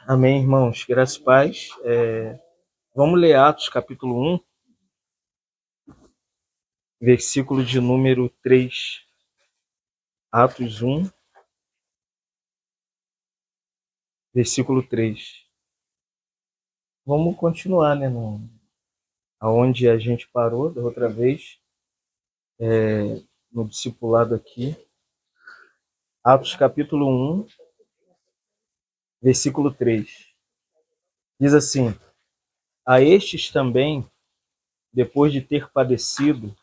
Amém, irmãos. Graças e paz. Vamos ler Atos, capítulo 1, versículo de número 3. Atos 1, versículo 3. Vamos continuar, né, aonde a gente parou da outra vez, no discipulado aqui. Atos, capítulo 1, versículo 3. Diz assim: A estes também, depois de ter padecido,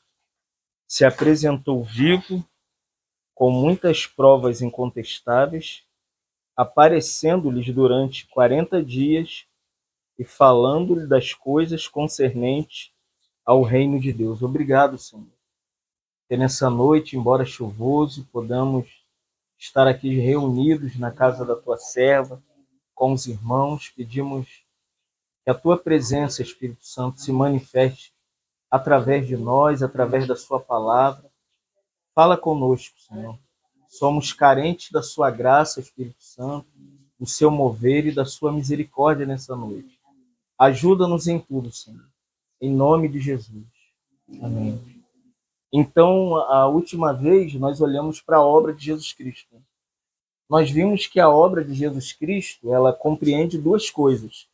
se apresentou vivo, com muitas provas incontestáveis, aparecendo-lhes durante 40 dias e falando-lhe das coisas concernentes ao reino de Deus. Obrigado, Senhor. Que nessa noite, embora chuvoso, podamos estar aqui reunidos na casa da tua serva, com os irmãos. Pedimos que a tua presença, Espírito Santo, se manifeste através de nós, através da sua palavra. Fala conosco, Senhor. Somos carentes da sua graça, Espírito Santo, do seu mover e da sua misericórdia nessa noite. Ajuda-nos em tudo, Senhor. Em nome de Jesus. Amém. Então, a última vez, nós olhamos para a obra de Jesus Cristo. Nós vimos que a obra de Jesus Cristo, ela compreende duas coisas.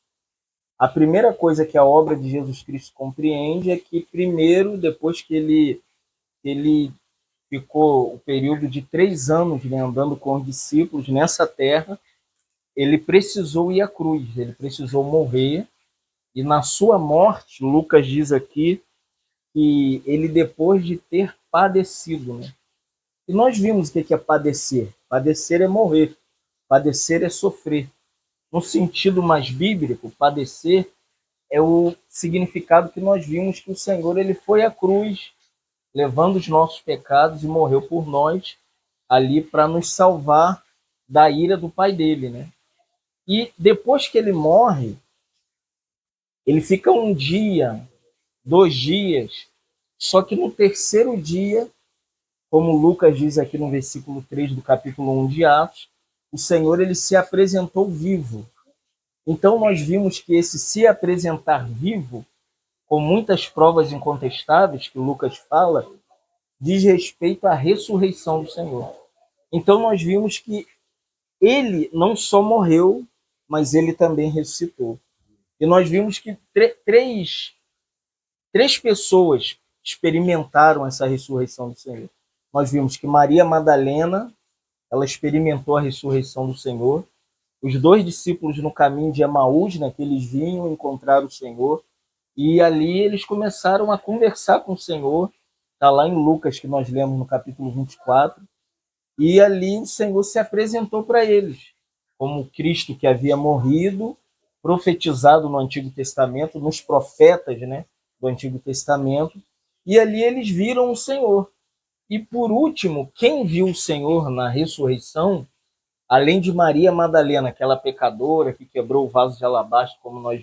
A primeira coisa que a obra de Jesus Cristo compreende é que, primeiro, depois que ele ficou o período de 3 anos, né, andando com os discípulos nessa terra, ele precisou ir à cruz, ele precisou morrer, e na sua morte, Lucas diz aqui, que ele, depois de ter padecido, né? E nós vimos o que é padecer. Padecer é morrer. Padecer é sofrer. No sentido mais bíblico, padecer é o significado que nós vimos que o Senhor ele foi à cruz, levando os nossos pecados e morreu por nós ali para nos salvar da ira do Pai dele, né? E depois que ele morre, ele fica um dia, 2 dias, só que no terceiro dia, como Lucas diz aqui no versículo 3 do capítulo 1 de Atos, o Senhor ele se apresentou vivo. Então nós vimos que esse se apresentar vivo, com muitas provas incontestáveis que Lucas fala, diz respeito à ressurreição do Senhor. Então nós vimos que ele não só morreu, mas ele também ressuscitou. E nós vimos que três pessoas experimentaram essa ressurreição do Senhor. Nós vimos que Maria Madalena, ela experimentou a ressurreição do Senhor. Os 2 discípulos no caminho de Emaús, né, que eles vinham encontrar o Senhor, e ali eles começaram a conversar com o Senhor. Está lá em Lucas, que nós lemos no capítulo 24. E ali o Senhor se apresentou para eles, como Cristo que havia morrido, profetizado no Antigo Testamento, nos profetas, né, do Antigo Testamento. E ali eles viram o Senhor. E por último, quem viu o Senhor na ressurreição, além de Maria Madalena, aquela pecadora que quebrou o vaso de alabastro, como nós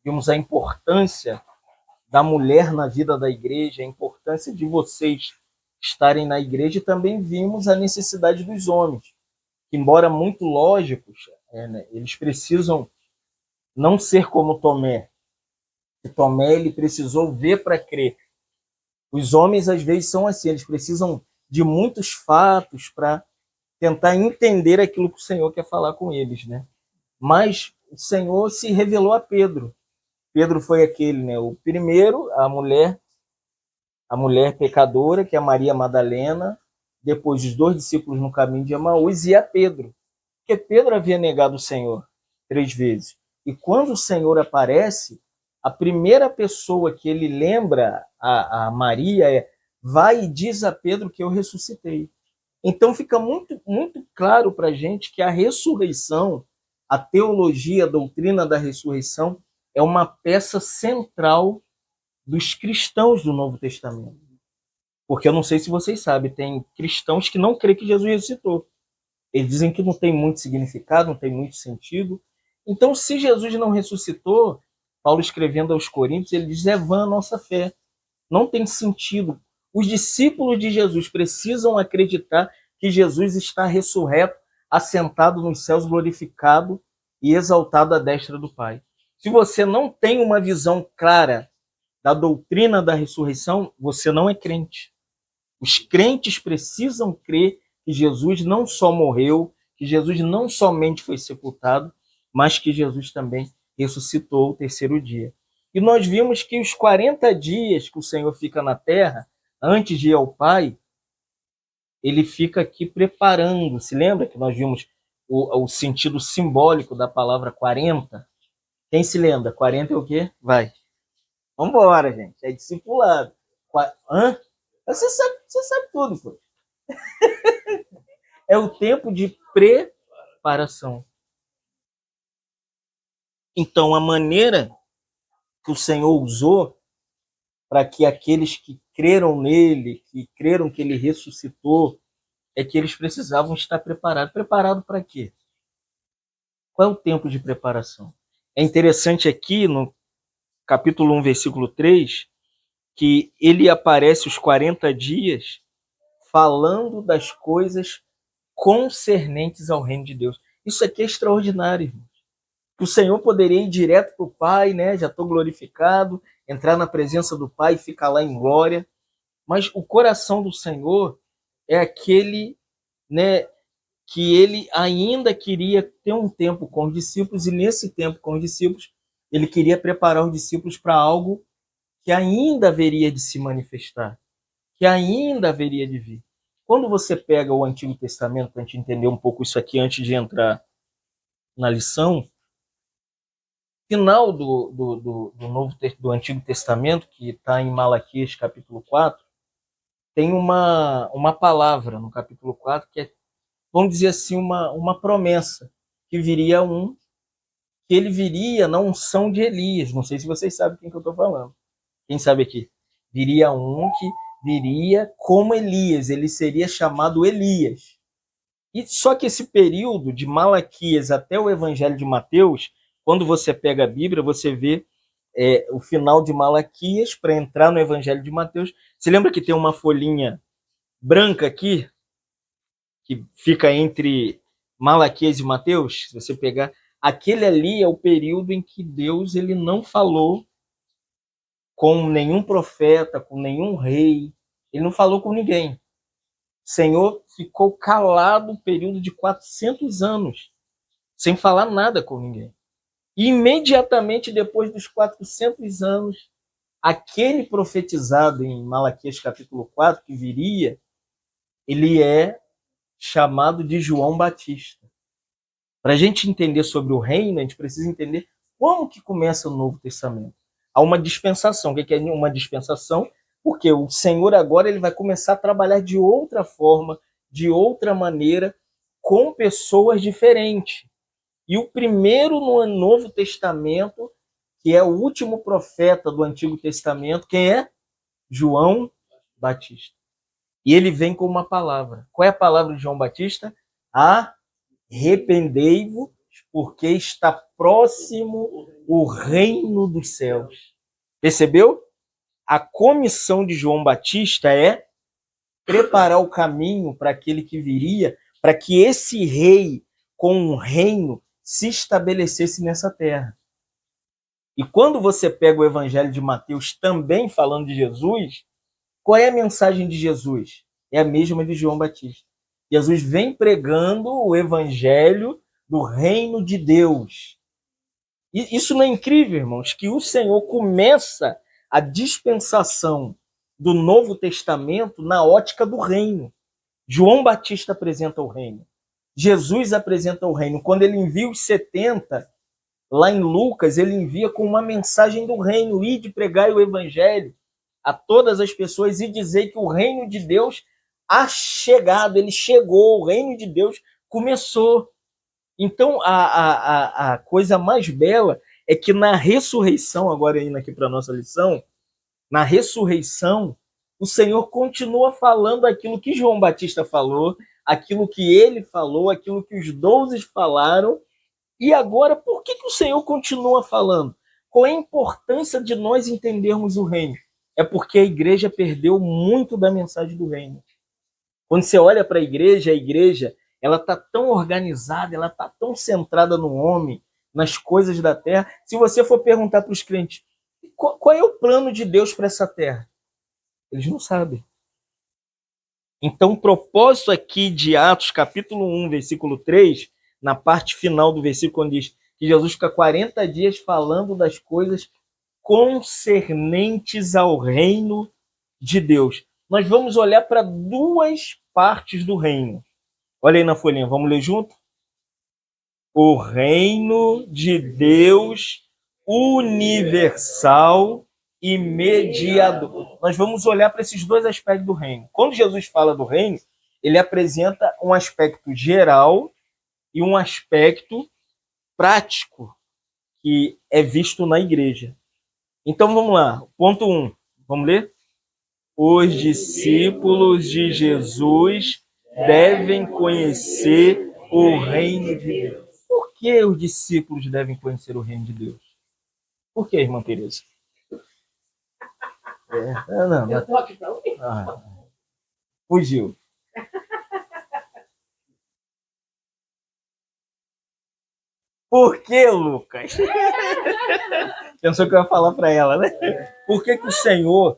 vimos a importância da mulher na vida da igreja, a importância de vocês estarem na igreja, e também vimos a necessidade dos homens, que, embora muito lógicos, né, eles precisam não ser como Tomé. E Tomé ele precisou ver para crer. Os homens, às vezes, são assim, eles precisam de muitos fatos para tentar entender aquilo que o Senhor quer falar com eles, né? Mas o Senhor se revelou a Pedro. Pedro foi aquele, né? O primeiro, a mulher pecadora, que é a Maria Madalena, depois os 2 discípulos no caminho de Emaús, e a Pedro. Porque Pedro havia negado o Senhor 3 vezes. E quando o Senhor aparece, a primeira pessoa que ele lembra a Maria é: vai e diz a Pedro que eu ressuscitei. Então fica muito, muito claro para a gente que a ressurreição, a teologia, a doutrina da ressurreição, é uma peça central dos cristãos do Novo Testamento. Porque eu não sei se vocês sabem, tem cristãos que não creem que Jesus ressuscitou. Eles dizem que não tem muito significado, não tem muito sentido. Então, se Jesus não ressuscitou, Paulo escrevendo aos Coríntios, ele diz: é vã a nossa fé. Não tem sentido. Os discípulos de Jesus precisam acreditar que Jesus está ressurreto, assentado nos céus, glorificado, e exaltado à destra do Pai. Se você não tem uma visão clara da doutrina da ressurreição, você não é crente. Os crentes precisam crer que Jesus não só morreu, que Jesus não somente foi sepultado, mas que Jesus também ressuscitou o terceiro dia. E nós vimos que os 40 dias que o Senhor fica na terra, antes de ir ao Pai, ele fica aqui preparando. Se lembra que nós vimos o sentido simbólico da palavra 40? Quem se lembra? 40 é o quê? Vai. Vamos embora, gente. É discipulado. Hã? Você sabe tudo, pô. É o tempo de preparação. Então, a maneira que o Senhor usou para que aqueles que creram nele, que creram que ele ressuscitou, é que eles precisavam estar preparados. Preparado para quê? Qual é o tempo de preparação? É interessante aqui, no capítulo 1, versículo 3, que ele aparece os 40 dias falando das coisas concernentes ao reino de Deus. Isso aqui é extraordinário, irmão. Que o Senhor poderia ir direto para o Pai, né? Já estou glorificado, entrar na presença do Pai e ficar lá em glória. Mas o coração do Senhor é aquele, né, que ele ainda queria ter um tempo com os discípulos, e nesse tempo com os discípulos, ele queria preparar os discípulos para algo que ainda haveria de se manifestar, que ainda haveria de vir. Quando você pega o Antigo Testamento, para a gente entender um pouco isso aqui antes de entrar na lição, final do Antigo Testamento, que está em Malaquias capítulo 4, tem uma palavra no capítulo 4 que é, vamos dizer assim, uma promessa, que viria que ele viria na unção de Elias. Não sei se vocês sabem quem que eu estou falando. Quem sabe aqui? Viria que viria como Elias, ele seria chamado Elias. E só que esse período de Malaquias até o Evangelho de Mateus, quando você pega a Bíblia, você vê o final de Malaquias para entrar no Evangelho de Mateus. Você lembra que tem uma folhinha branca aqui, que fica entre Malaquias e Mateus? Se você pegar, aquele ali é o período em que Deus ele não falou com nenhum profeta, com nenhum rei, ele não falou com ninguém. O Senhor ficou calado um período de 400 anos, sem falar nada com ninguém. E imediatamente depois dos 400 anos, aquele profetizado em Malaquias capítulo 4, que viria, ele é chamado de João Batista. Para a gente entender sobre o reino, a gente precisa entender como que começa o Novo Testamento. Há uma dispensação. O que é uma dispensação? Porque o Senhor agora ele vai começar a trabalhar de outra forma, de outra maneira, com pessoas diferentes. E o primeiro no Novo Testamento, que é o último profeta do Antigo Testamento, quem é? João Batista. E ele vem com uma palavra. Qual é a palavra de João Batista? Arrependei-vos, porque está próximo o reino dos céus. Percebeu? A comissão de João Batista é preparar o caminho para aquele que viria, para que esse rei com um reino se estabelecesse nessa terra. E quando você pega o Evangelho de Mateus também falando de Jesus, qual é a mensagem de Jesus? É a mesma de João Batista. Jesus vem pregando o Evangelho do reino de Deus. E isso não é incrível, irmãos, que o Senhor começa a dispensação do Novo Testamento na ótica do reino. João Batista apresenta o reino. Jesus apresenta o reino. Quando ele envia os 70, lá em Lucas, ele envia com uma mensagem do reino: ide pregai o evangelho a todas as pessoas e dizer que o reino de Deus ha chegado, ele chegou, o reino de Deus começou. Então, a coisa mais bela é que na ressurreição, agora indo aqui para a nossa lição, na ressurreição, o Senhor continua falando aquilo que João Batista falou, aquilo que ele falou, aquilo que os 12 falaram. E agora, por que o Senhor continua falando? Qual é a importância de nós entendermos o reino? É porque a igreja perdeu muito da mensagem do reino. Quando você olha para a igreja ela está tão organizada, ela está tão centrada no homem, nas coisas da terra. Se você for perguntar para os crentes, qual é o plano de Deus para essa terra? Eles não sabem. Então, o propósito aqui de Atos, capítulo 1, versículo 3, na parte final do versículo, onde diz que Jesus fica 40 dias falando das coisas concernentes ao reino de Deus. Nós vamos olhar para duas partes do reino. Olha aí na folhinha, vamos ler junto? O reino de Deus universal e mediador. Nós vamos olhar para esses dois aspectos do reino. Quando Jesus fala do reino, ele apresenta um aspecto geral e um aspecto prático que é visto na igreja. Então vamos lá, ponto 1. Vamos ler? Os discípulos de Jesus devem conhecer o reino de Deus. Por que os discípulos devem conhecer o reino de Deus? Por que, irmã Tereza? Não. Fugiu. Por que, Lucas? Pensou que eu ia falar para ela, né? Por que o Senhor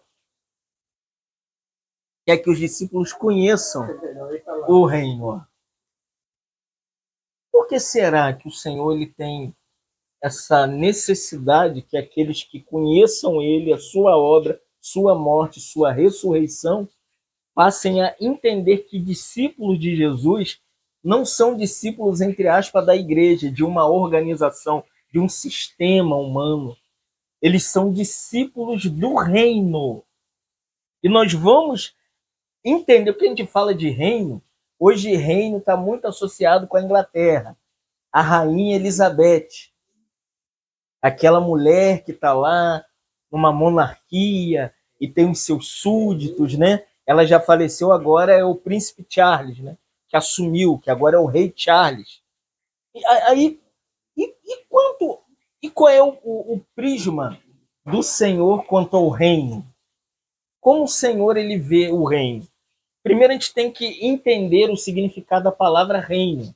quer que os discípulos conheçam o reino? Por que será que o Senhor ele tem essa necessidade que aqueles que conheçam ele, a sua obra, sua morte, sua ressurreição, passem a entender que discípulos de Jesus não são discípulos, entre aspas, da igreja, de uma organização, de um sistema humano. Eles são discípulos do reino. E nós vamos entender, porque a gente fala de reino, hoje reino está muito associado com a Inglaterra, a rainha Elizabeth, aquela mulher que está lá numa monarquia e tem os seus súditos, né? Ela já faleceu, agora é o príncipe Charles, né? Que assumiu, que agora é o rei Charles. E qual é o prisma do Senhor quanto ao reino? Como o Senhor ele vê o reino? Primeiro a gente tem que entender o significado da palavra reino.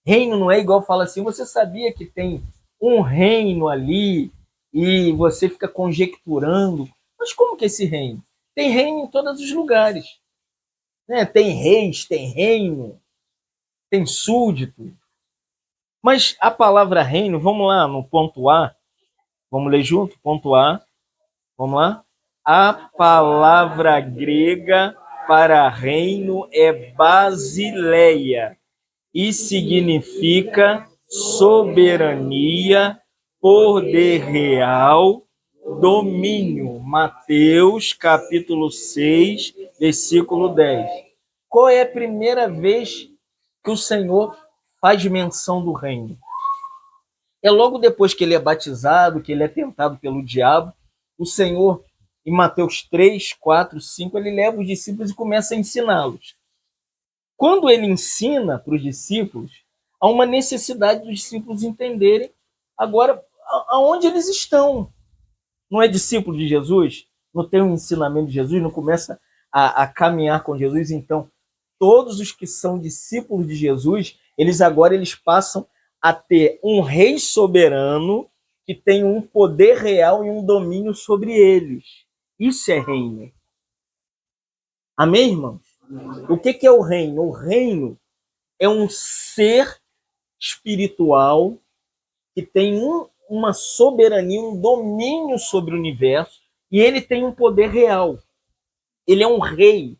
Reino não é igual fala assim, você sabia que tem um reino ali e você fica conjecturando. Mas como que é esse reino? Tem reino em todos os lugares. Né? Tem reis, tem reino, tem súdito. Mas a palavra reino, vamos lá no ponto A, vamos ler junto? Ponto A, vamos lá? A palavra grega para reino é basileia e significa soberania, poder real, domínio. Mateus capítulo 6, versículo 10. Qual é a primeira vez que o Senhor faz menção do reino? É logo depois que ele é batizado, que ele é tentado pelo diabo. O Senhor, em Mateus 3, 4, 5, ele leva os discípulos e começa a ensiná-los. Quando ele ensina para os discípulos, há uma necessidade dos discípulos entenderem agora aonde eles estão. Não é discípulo de Jesus? Não tem um ensinamento de Jesus? Não começa a caminhar com Jesus? Então, todos os que são discípulos de Jesus, eles passam a ter um rei soberano que tem um poder real e um domínio sobre eles. Isso é reino. Amém, irmãos? O que é o reino? O reino é um ser espiritual que tem uma soberania, um domínio sobre o universo, e ele tem um poder real. Ele é um rei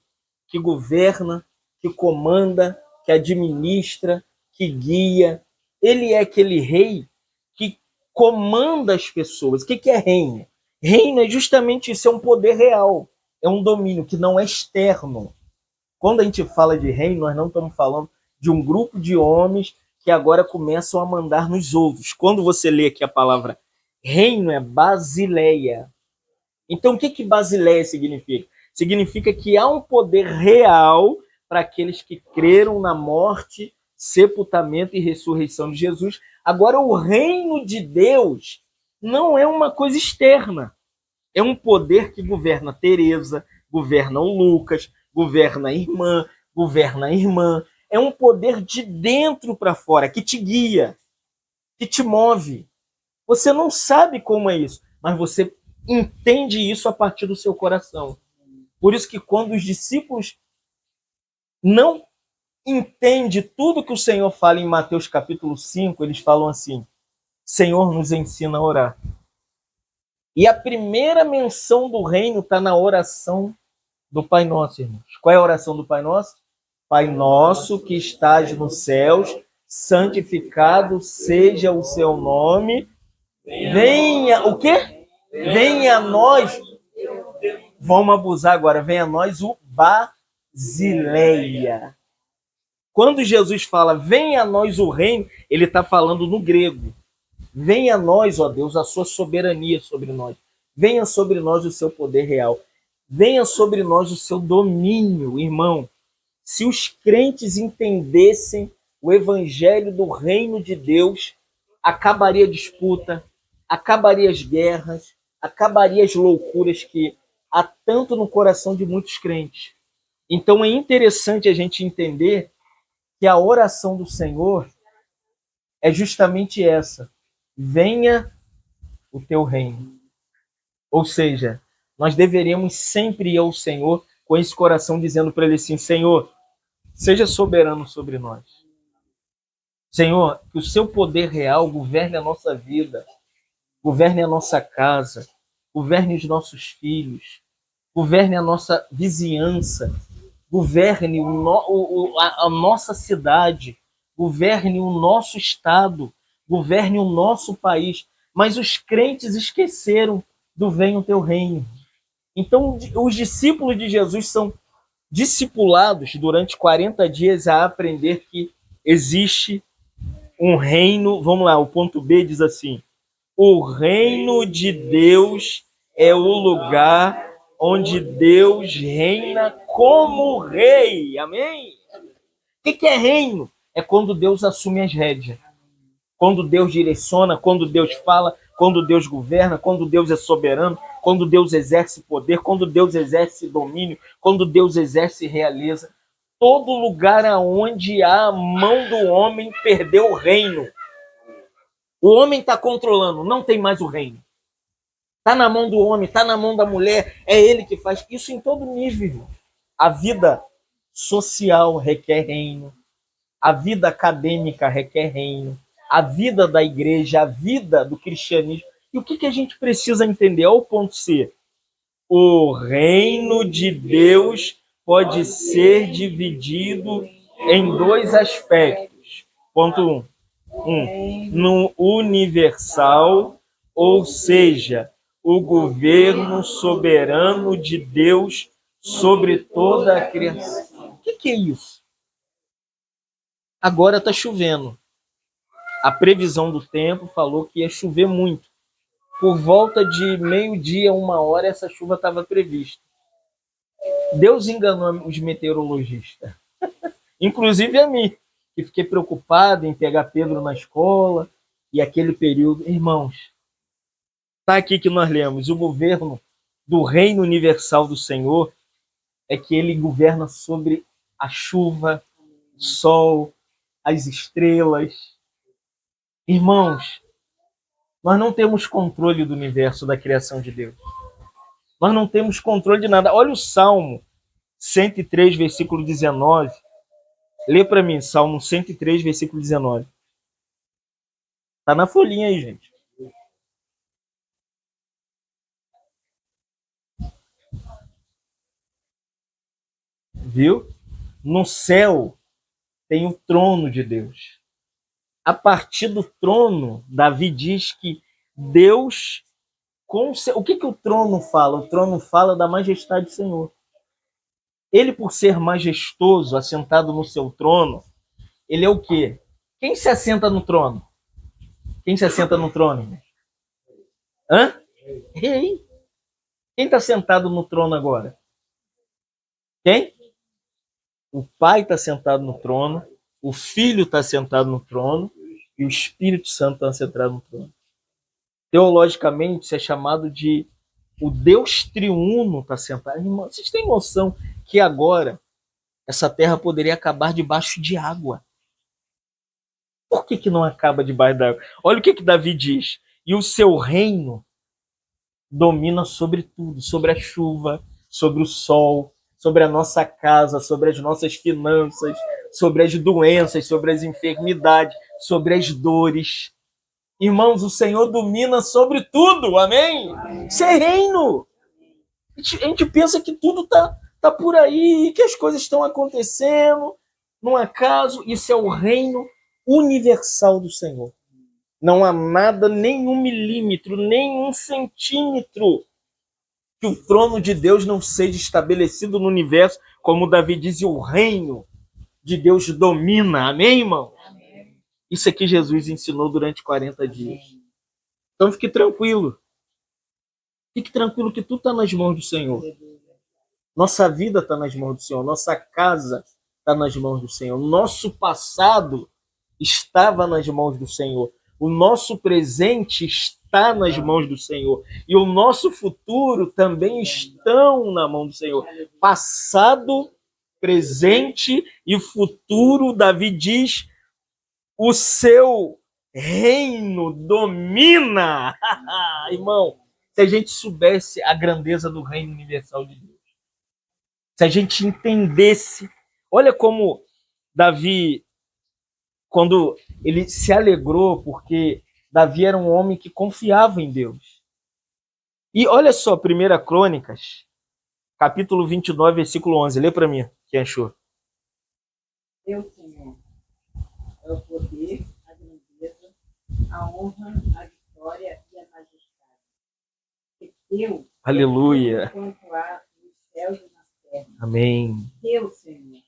que governa, que comanda, que administra, que guia. Ele é aquele rei que comanda as pessoas. O que é reino? Reino é justamente isso, é um poder real, é um domínio que não é externo. Quando a gente fala de reino, nós não estamos falando de um grupo de homens que agora começam a mandar nos outros. Quando você lê aqui a palavra reino, é basileia. Então, o que basileia significa? Significa que há um poder real para aqueles que creram na morte, sepultamento e ressurreição de Jesus. Agora, o reino de Deus não é uma coisa externa. É um poder que governa Teresa, governa o Lucas, governa a irmã, governa a irmã. É um poder de dentro para fora, que te guia, que te move. Você não sabe como é isso, mas você entende isso a partir do seu coração. Por isso que quando os discípulos não entendem tudo que o Senhor fala em Mateus capítulo 5, eles falam assim: Senhor, nos ensina a orar. E a primeira menção do reino está na oração do Pai Nosso, irmãos. Qual é a oração do Pai Nosso? Pai nosso que estás nos céus, santificado seja o seu nome. Venha, o quê? Venha a nós. Vamos abusar agora. Venha a nós o Basileia. Quando Jesus fala, venha a nós o reino, ele está falando no grego. Venha a nós, ó Deus, a sua soberania sobre nós. Venha sobre nós o seu poder real. Venha sobre nós o seu domínio, irmão. Se os crentes entendessem o evangelho do reino de Deus, acabaria a disputa, acabaria as guerras, acabaria as loucuras que há tanto no coração de muitos crentes. Então é interessante a gente entender que a oração do Senhor é justamente essa: venha o teu reino. Ou seja, nós deveríamos sempre ir ao Senhor com esse coração dizendo para ele assim: Senhor, seja soberano sobre nós. Senhor, que o seu poder real governe a nossa vida, governe a nossa casa, governe os nossos filhos, governe a nossa vizinhança, governe a nossa cidade, governe o nosso estado, governe o nosso país. Mas os crentes esqueceram do venha o teu reino. Então, os discípulos de Jesus são discipulados durante 40 dias a aprender que existe um reino. Vamos lá, o ponto B diz assim: o reino de Deus é o lugar onde Deus reina como rei. Amém? O que é reino? É quando Deus assume as rédeas. Quando Deus direciona, quando Deus fala, quando Deus governa, quando Deus é soberano, quando Deus exerce poder, quando Deus exerce domínio, quando Deus exerce e realiza. Todo lugar aonde há a mão do homem perdeu o reino. O homem está controlando, não tem mais o reino. Está na mão do homem, está na mão da mulher, é ele que faz. Isso em todo nível. A vida social requer reino. A vida acadêmica requer reino. A vida da igreja, a vida do cristianismo. E o que a gente precisa entender? Olha o ponto C. O reino de Deus pode ser dividido em dois aspectos. Ponto 1. No universal, ou seja, o governo soberano de Deus sobre toda a criação. O que é isso? Agora está chovendo. A previsão do tempo falou que ia chover muito. Por volta de meio-dia, 1 hora, essa chuva estava prevista. Deus enganou os meteorologistas, inclusive a mim, que fiquei preocupado em pegar Pedro na escola e aquele período. Irmãos, está aqui que nós lemos: o governo do reino universal do Senhor é que ele governa sobre a chuva, o sol, as estrelas. Irmãos, nós não temos controle do universo, da criação de Deus. Nós não temos controle de nada. Olha o Salmo 103, versículo 19. Lê para mim, Salmo 103, versículo 19. Tá na folhinha aí, gente. Viu? No céu tem o trono de Deus. A partir do trono, Davi diz que Deus... O que o trono fala? O trono fala da majestade do Senhor. Ele, por ser majestoso, assentado no seu trono, ele é o quê? Quem se assenta no trono? Quem se assenta no trono? Hã? Rei. Quem está sentado no trono agora? Quem? O Pai está sentado no trono, o Filho está sentado no trono e o Espírito Santo está sentado no trono. Teologicamente, isso é chamado de o Deus triuno está sentado. Irmão, vocês têm noção que agora essa terra poderia acabar debaixo de água? Por que não acaba debaixo da água? Olha o que Davi diz. E o seu reino domina sobre tudo, sobre a chuva, sobre o sol, sobre a nossa casa, sobre as nossas finanças, sobre as doenças, sobre as enfermidades, sobre as dores. Irmãos, o Senhor domina sobre tudo, amém? Isso é reino. A gente pensa que tudo tá por aí, que as coisas estão acontecendo, num acaso. Isso é o reino universal do Senhor. Não há nada, nem um milímetro, nem um centímetro que o trono de Deus não seja estabelecido no universo, como Davi diz, e o reino de Deus domina. Amém, irmão? Amém. Isso aqui Jesus ensinou durante 40 dias. Então fique tranquilo. Fique tranquilo que tudo está nas mãos do Senhor. Nossa vida está nas mãos do Senhor. Nossa casa está nas mãos do Senhor. Nosso passado estava nas mãos do Senhor. O nosso presente está nas mãos do Senhor. E o nosso futuro também estão na mão do Senhor. Passado, presente e futuro, Davi diz, o seu reino domina. Irmão, se a gente soubesse a grandeza do reino universal de Deus, se a gente entendesse, olha como Davi, quando ele se alegrou, porque Davi era um homem que confiava em Deus. E olha só, 1 Crônicas, capítulo 29, versículo 11. Lê para mim, quem achou? Deus, Senhor, é o poder, a grandeza, a honra, a vitória e a majestade. Que Deus, aleluia, quanto há nos céus e nas terras. Amém. Deus, Senhor,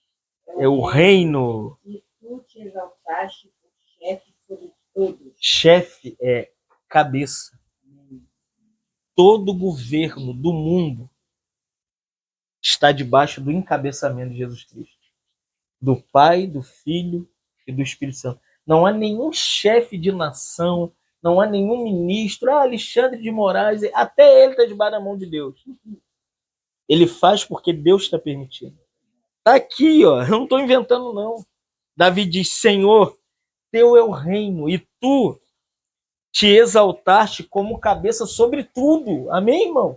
é o reino. E tu te exaltaste por chefe sobre todos. Chefe é cabeça. Todo governo do mundo está debaixo do encabeçamento de Jesus Cristo. Do Pai, do Filho e do Espírito Santo. Não há nenhum chefe de nação, não há nenhum ministro. Alexandre de Moraes, até ele está debaixo da mão de Deus. Ele faz porque Deus está permitindo. Está aqui, ó. Eu não estou inventando, não. Davi diz, Senhor, teu é o reino, e tu te exaltaste como cabeça sobre tudo. Amém, irmão?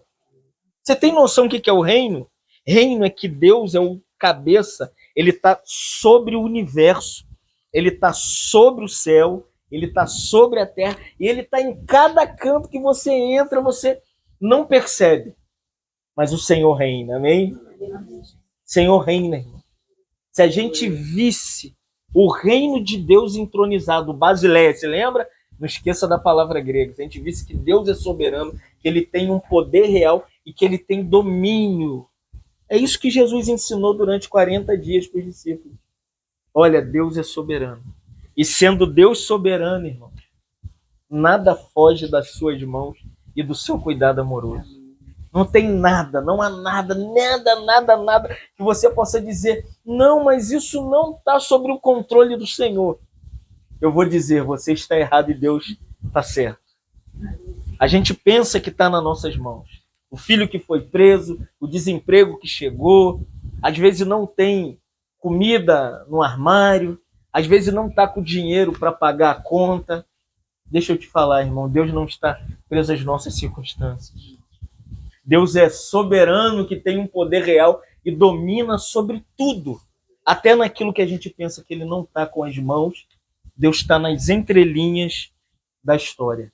Você tem noção do que é o reino? Reino é que Deus é o cabeça, ele está sobre o universo, ele está sobre o céu, ele está sobre a terra, e ele está em cada canto que você entra, você não percebe. Mas o Senhor reina, amém? Senhor reina, irmão. Se a gente visse o reino de Deus entronizado, Basileia, se lembra? Não esqueça da palavra grega. Se a gente visse que Deus é soberano, que ele tem um poder real e que ele tem domínio. É isso que Jesus ensinou durante 40 dias para os discípulos. Olha, Deus é soberano. E sendo Deus soberano, irmão, nada foge das suas mãos e do seu cuidado amoroso. Não tem nada, não há nada, nada que você possa dizer, não, mas isso não está sob o controle do Senhor. Eu vou dizer, você está errado e Deus está certo. A gente pensa que está nas nossas mãos. O filho que foi preso, o desemprego que chegou, às vezes não tem comida no armário, às vezes não está com dinheiro para pagar a conta. Deixa eu te falar, irmão, Deus não está preso às nossas circunstâncias. Deus é soberano, que tem um poder real e domina sobre tudo. Até naquilo que a gente pensa que ele não está com as mãos, Deus está nas entrelinhas da história.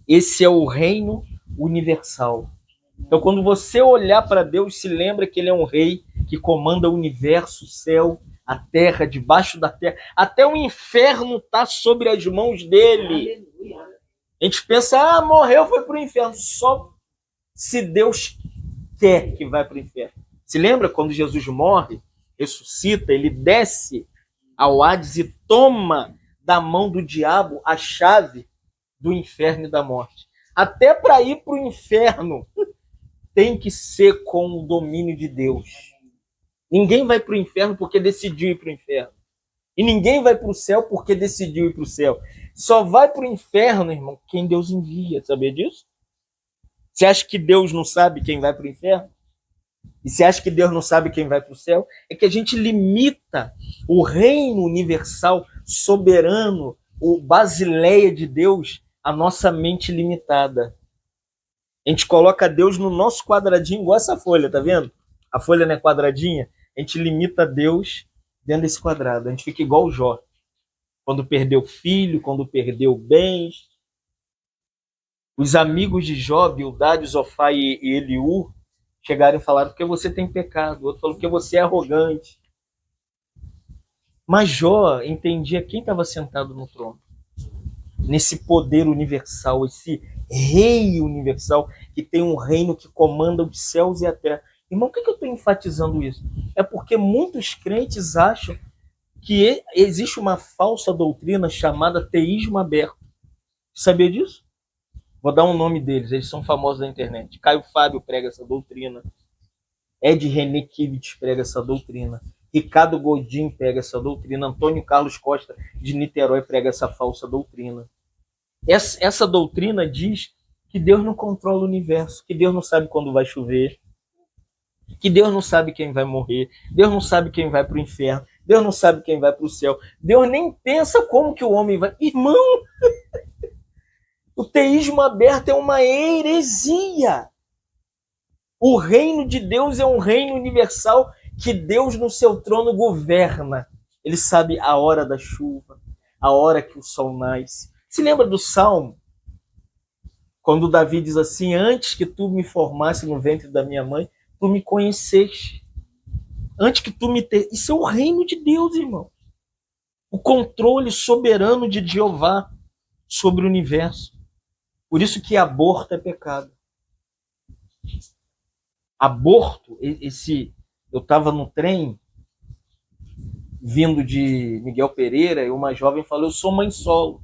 Esse é o reino universal. Então, quando você olhar para Deus, se lembra que ele é um rei que comanda o universo, o céu, a terra, debaixo da terra. Até o inferno está sobre as mãos dele. A gente pensa, morreu, foi para o inferno. Só se Deus quer que vá para o inferno. Se lembra quando Jesus morre, ressuscita, ele desce ao Hades e toma da mão do diabo a chave do inferno e da morte. Até para ir para o inferno tem que ser com o domínio de Deus. Ninguém vai para o inferno porque decidiu ir para o inferno. E ninguém vai para o céu porque decidiu ir para o céu. Só vai para o inferno, irmão, quem Deus envia. Sabia disso? Você acha que Deus não sabe quem vai para o inferno? E você acha que Deus não sabe quem vai para o céu? É que a gente limita o reino universal soberano, o Basileia de Deus, a nossa mente limitada. A gente coloca Deus no nosso quadradinho, igual essa folha, tá vendo? A folha não é quadradinha? A gente limita Deus dentro desse quadrado. A gente fica igual o Jó. Quando perdeu filho, quando perdeu bens. Os amigos de Jó, Bildade, Zofar e Eliú, chegaram e falaram porque você tem pecado. O outro falou porque você é arrogante. Mas Jó entendia quem estava sentado no trono. Nesse poder universal, esse rei universal, que tem um reino que comanda os céus e a terra. Irmão, por que eu estou enfatizando isso? É porque muitos crentes acham que existe uma falsa doutrina chamada teísmo aberto. Sabia disso? Vou dar um nome deles, eles são famosos na internet. Caio Fábio prega essa doutrina. Ed René Kivitz prega essa doutrina. Ricardo Godin prega essa doutrina. Antônio Carlos Costa de Niterói prega essa falsa doutrina. Essa doutrina diz que Deus não controla o universo, que Deus não sabe quando vai chover, que Deus não sabe quem vai morrer, Deus não sabe quem vai para o inferno, Deus não sabe quem vai para o céu, Deus nem pensa como que o homem vai... Irmão, o teísmo aberto é uma heresia. O reino de Deus é um reino universal que Deus no seu trono governa. Ele sabe a hora da chuva, a hora que o sol nasce. Se lembra do Salmo? Quando Davi diz assim, antes que tu me formasse no ventre da minha mãe, tu me conheceste. Antes que tu me... Isso é o reino de Deus, irmão. O controle soberano de Jeová sobre o universo. Por isso que aborto é pecado. Aborto, eu estava no trem, vindo de Miguel Pereira, e uma jovem falou, eu sou mãe solo.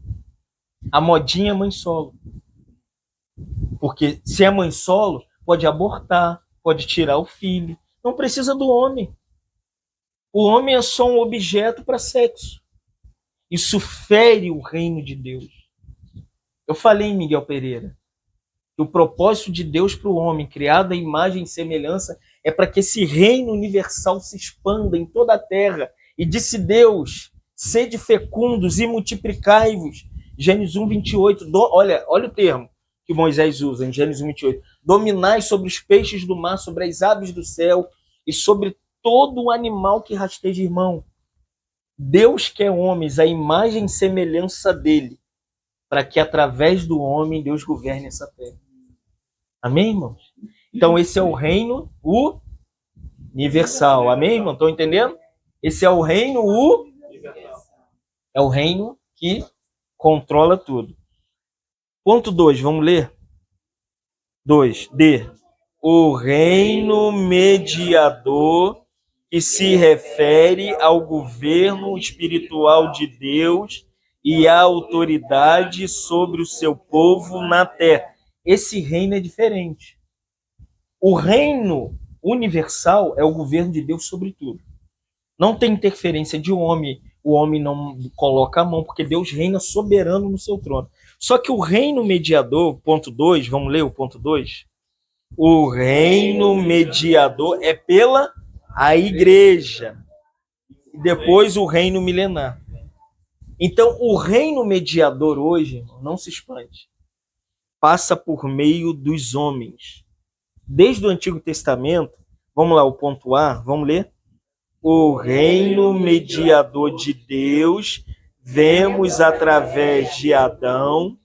A modinha é mãe solo. Porque se é mãe solo, pode abortar, pode tirar o filho. Não precisa do homem. O homem é só um objeto para sexo. Isso fere o reino de Deus. Eu falei em Miguel Pereira que o propósito de Deus para o homem, criado à imagem e semelhança, é para que esse reino universal se expanda em toda a terra. E disse Deus, sede fecundos e multiplicai-vos. Gênesis 1, 28. Olha o termo que Moisés usa em Gênesis 1, 28. Dominai sobre os peixes do mar, sobre as aves do céu e sobre todo o animal que rasteja, irmão. Deus quer homens, a imagem e semelhança dele, para que através do homem Deus governe essa terra. Amém, irmãos? Então esse é o reino universal. Amém, irmão? Estão entendendo? Esse é o reino é o reino que controla tudo. Ponto 2, vamos ler? 2. D. O reino mediador, que se refere ao governo espiritual de Deus e à autoridade sobre o seu povo na terra. Esse reino é diferente. O reino universal é o governo de Deus sobre tudo. Não tem interferência de homem, o homem não coloca a mão, porque Deus reina soberano no seu trono. Só que o reino mediador, ponto 2, vamos ler o ponto 2? O reino mediador é pela a igreja. E depois o reino milenar. Então, o reino mediador hoje, não se espante, passa por meio dos homens. Desde o Antigo Testamento, vamos lá, o ponto A, vamos ler? O reino mediador de Deus, vemos através de Adão,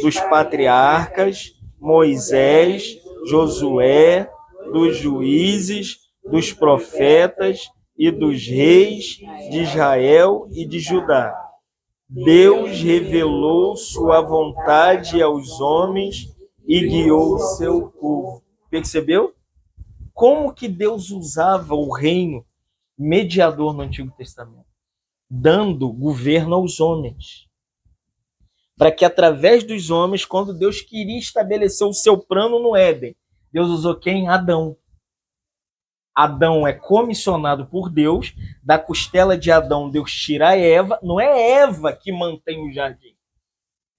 dos patriarcas, Moisés, Josué, dos juízes, dos profetas e dos reis de Israel e de Judá. Deus revelou sua vontade aos homens e guiou o seu povo. Percebeu? Como que Deus usava o reino mediador no Antigo Testamento? Dando governo aos homens. Para que através dos homens, quando Deus queria estabelecer o seu plano no Éden, Deus usou quem? Adão. Adão é comissionado por Deus, da costela de Adão Deus tira a Eva, não é Eva que mantém o jardim.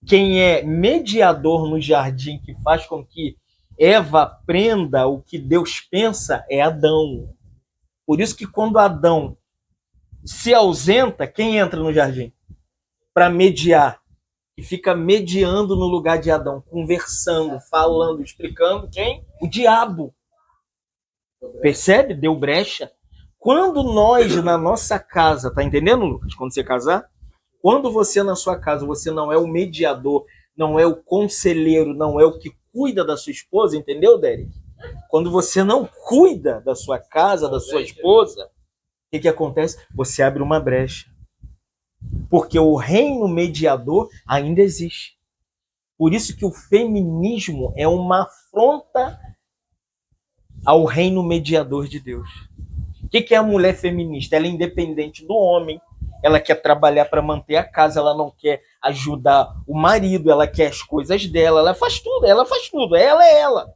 Quem é mediador no jardim, que faz com que Eva aprenda o que Deus pensa, é Adão. Por isso que quando Adão se ausenta, quem entra no jardim? para mediar, que fica mediando no lugar de Adão, conversando, falando, explicando quem? O diabo. Percebe? Deu brecha. Quando nós, na nossa casa, tá entendendo, Lucas? Quando você casar, quando você na sua casa, você não é o mediador, não é o conselheiro, não é o que cuida da sua esposa, entendeu, Derek? Quando você não cuida da sua casa, da sua esposa, o que acontece? Você abre uma brecha. Porque o reino mediador ainda existe. Por isso que o feminismo é uma afronta ao reino mediador de Deus. O que é a mulher feminista? Ela é independente do homem, ela quer trabalhar para manter a casa, ela não quer ajudar o marido, ela quer as coisas dela, ela faz tudo, ela é ela.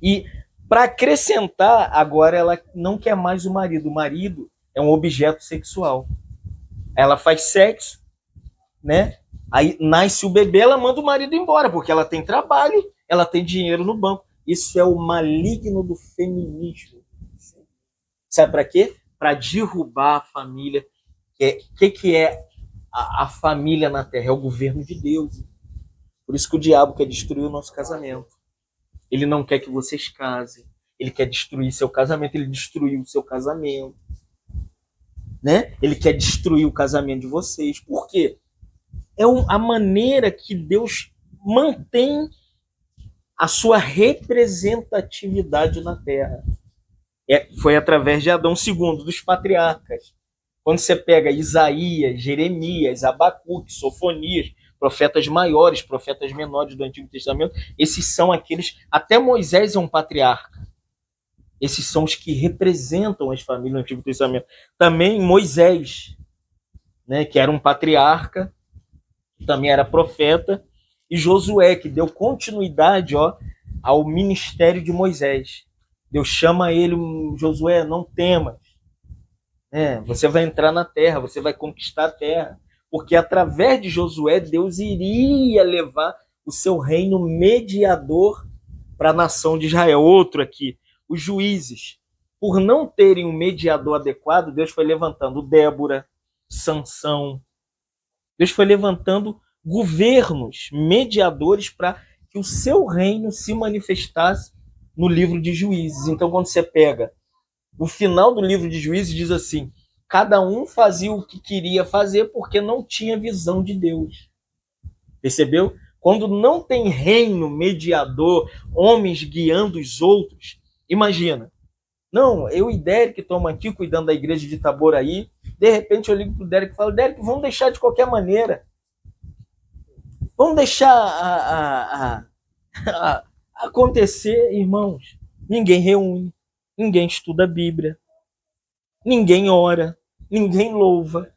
E para acrescentar, agora ela não quer mais o marido é um objeto sexual. Ela faz sexo, né? Aí nasce o bebê, ela manda o marido embora, porque ela tem trabalho, ela tem dinheiro no banco. Isso é o maligno do feminismo. Sabe para quê? Para derrubar a família. Que é a família na Terra? É o governo de Deus. Por isso que o diabo quer destruir o nosso casamento. Ele não quer que vocês casem. Ele quer destruir seu casamento. Ele destruiu o seu casamento. Né? Ele quer destruir o casamento de vocês. Por quê? É a maneira que Deus mantém a sua representatividade na Terra. Foi através de Adão, segundo, dos patriarcas. Quando você pega Isaías, Jeremias, Abacuque, Sofonias, profetas maiores, profetas menores do Antigo Testamento, esses são aqueles... Até Moisés é um patriarca. Esses são os que representam as famílias do Antigo Testamento. Também Moisés, né, que era um patriarca, também era profeta, e Josué, que deu continuidade ao ministério de Moisés. Deus chama ele, Josué, não temas. Você vai entrar na terra, você vai conquistar a terra. Porque através de Josué, Deus iria levar o seu reino mediador para a nação de Israel. Outro aqui, os juízes. Por não terem um mediador adequado, Deus foi levantando Débora, Sansão. Deus foi levantando governos, mediadores, para que o seu reino se manifestasse no livro de Juízes. Então, quando você pega o final do livro de Juízes, diz assim: cada um fazia o que queria fazer porque não tinha visão de Deus. Percebeu? Quando não tem reino mediador, homens guiando os outros, imagina. Não, eu e Derek estamos aqui cuidando da igreja de Itaboraí. De repente eu ligo para o Derek e falo: Derek, vamos deixar de qualquer maneira. Vamos deixar acontecer, irmãos. Ninguém reúne, ninguém estuda a Bíblia, ninguém ora, ninguém louva.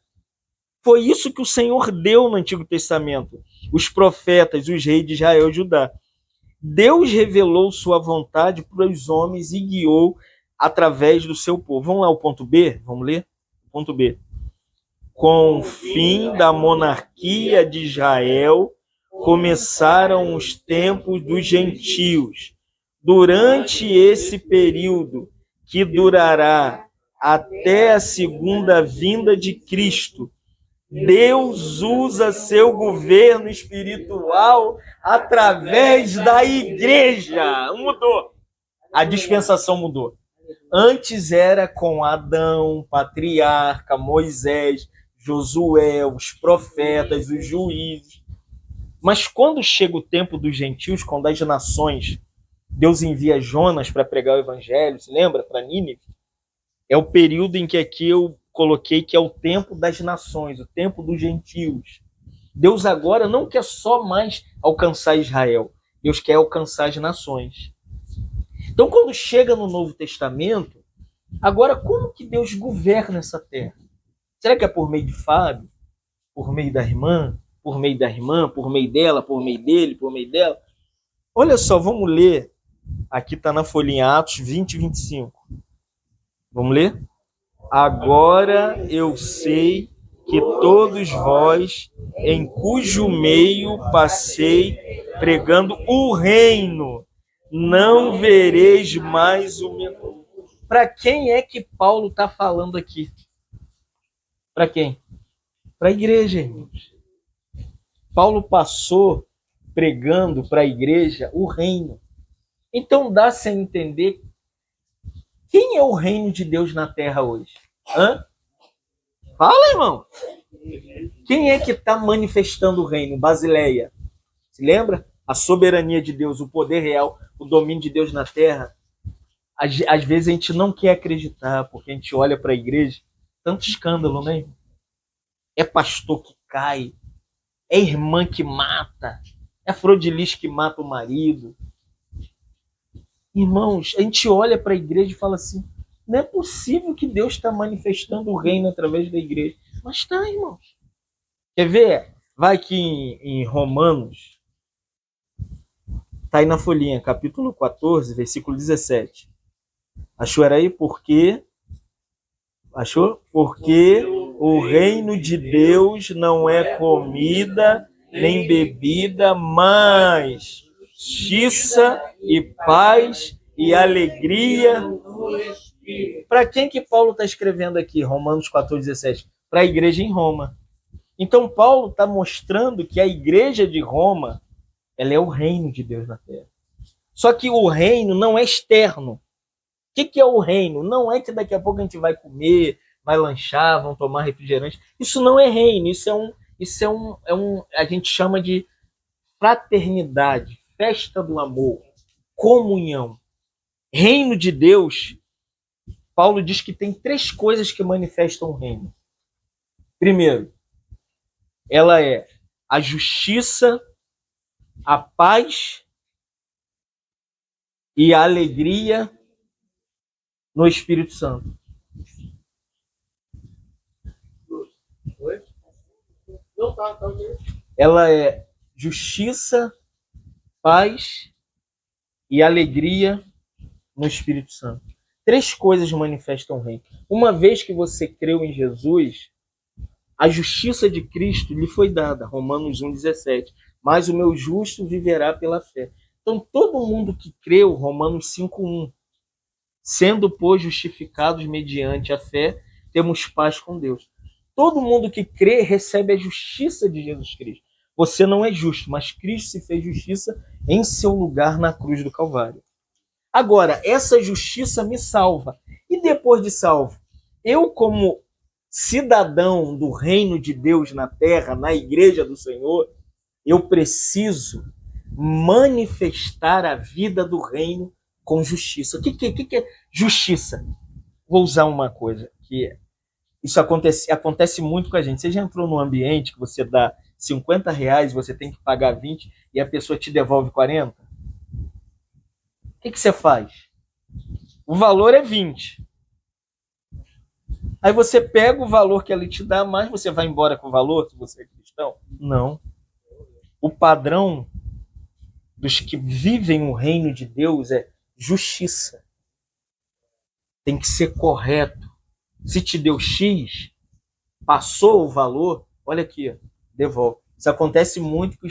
Foi isso que o Senhor deu no Antigo Testamento. Os profetas, os reis de Israel e Judá. Deus revelou sua vontade para os homens e guiou através do seu povo. Vamos lá ao ponto B? Vamos ler? Ponto B. Com o fim da monarquia de Israel, começaram os tempos dos gentios. Durante esse período, que durará até a segunda vinda de Cristo, Deus usa seu governo espiritual através da igreja. Mudou. A dispensação mudou. Antes era com Adão, patriarca, Moisés, Josué, os profetas, os juízes. Mas quando chega o tempo dos gentios, quando as nações, Deus envia Jonas para pregar o evangelho, se lembra? Para Nínive. É o período em que aqui eu coloquei que é o tempo das nações, o tempo dos gentios. Deus agora não quer só mais alcançar Israel, Deus quer alcançar as nações. Então, quando chega no Novo Testamento, agora como que Deus governa essa terra? Será que é por meio de Fábio? Por meio da irmã? Por meio da irmã? Por meio dela? Por meio dele? Por meio dela? Olha só, vamos ler. Aqui está na folhinha Atos 20 e 25. Vamos ler? Agora eu sei que todos vós, em cujo meio passei pregando o reino, não vereis mais o meu. Para quem é que Paulo está falando aqui? Para quem? Para a igreja, irmãos. Paulo passou pregando para a igreja o reino. Então dá-se a entender quem é o reino de Deus na terra hoje. Hã? Fala, irmão. Quem é que está manifestando o reino? Basileia. Se lembra? A soberania de Deus, o poder real, o domínio de Deus na terra. Às vezes a gente não quer acreditar, porque a gente olha para a igreja, tanto escândalo, né? É pastor que cai, é irmã que mata, é Frodilis que mata o marido. Irmãos, a gente olha para a igreja e fala assim, não é possível que Deus está manifestando o reino através da igreja. Mas está, irmãos. Quer ver? Vai aqui em Romanos, está aí na folhinha, capítulo 14, versículo 17. Achou aí? Achou? Porque o reino de Deus não é comida nem bebida, mas justiça e paz e alegria. Para quem que Paulo está escrevendo aqui? Romanos 14, 17. Para a igreja em Roma. Então Paulo está mostrando que a igreja de Roma, ela é o reino de Deus na terra. Só que o reino não é externo. O que é o reino? Não é que daqui a pouco a gente vai comer, vai lanchar, vão tomar refrigerante. Isso não é reino, a gente chama de fraternidade, festa do amor, comunhão. Reino de Deus, Paulo diz que tem 3 coisas que manifestam o reino. Primeiro, ela é a justiça, a paz e a alegria no Espírito Santo. Ela é justiça, paz e alegria no Espírito Santo. 3 coisas manifestam o reino. Uma vez que você creu em Jesus, a justiça de Cristo lhe foi dada, Romanos 1,17. Mas o meu justo viverá pela fé. Então, todo mundo que creu, Romanos 5,1. Sendo, pois, justificados mediante a fé, temos paz com Deus. Todo mundo que crê recebe a justiça de Jesus Cristo. Você não é justo, mas Cristo se fez justiça em seu lugar na cruz do Calvário. Agora, essa justiça me salva. E depois de salvo, eu como cidadão do reino de Deus na terra, na igreja do Senhor, eu preciso manifestar a vida do reino com justiça. O que é justiça? Vou usar uma coisa que isso acontece muito com a gente. Você já entrou num ambiente que você dá R$ 50, você tem que pagar 20 e a pessoa te devolve 40? O que você faz? O valor é 20. Aí você pega o valor que ela te dá, mas você vai embora com o valor, se você é cristão? Não. O padrão dos que vivem o reino de Deus é justiça. Tem que ser correto. Se te deu X, passou o valor, olha aqui, devolve. Isso acontece muito que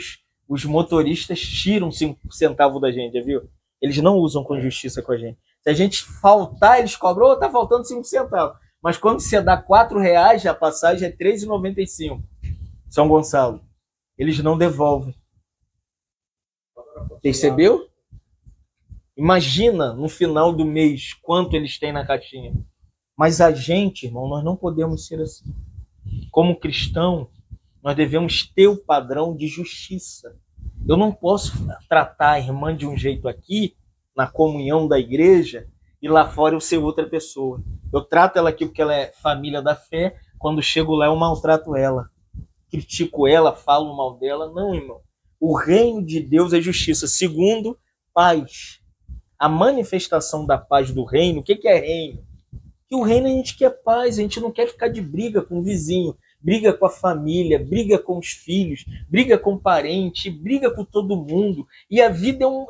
os motoristas tiram 5 centavos da gente, já viu? Eles não usam com justiça com a gente. Se a gente faltar, eles cobram, tá faltando 5 centavos. Mas quando você dá R$ 4, a passagem é R$3,95. São Gonçalo. Eles não devolvem. Percebeu? Imagina no final do mês quanto eles têm na caixinha. Mas a gente, irmão, nós não podemos ser assim. Como cristão, nós devemos ter o padrão de justiça. Eu não posso tratar a irmã de um jeito aqui, na comunhão da igreja, e lá fora eu ser outra pessoa. Eu trato ela aqui porque ela é família da fé, quando chego lá eu maltrato ela. Critico ela, falo mal dela. Não, irmão. O reino de Deus é justiça. Segundo, paz. A manifestação da paz do reino, o que é reino? Que o reino a gente quer paz, a gente não quer ficar de briga com o vizinho, briga com a família, briga com os filhos, briga com o parente, briga com todo mundo. E a vida um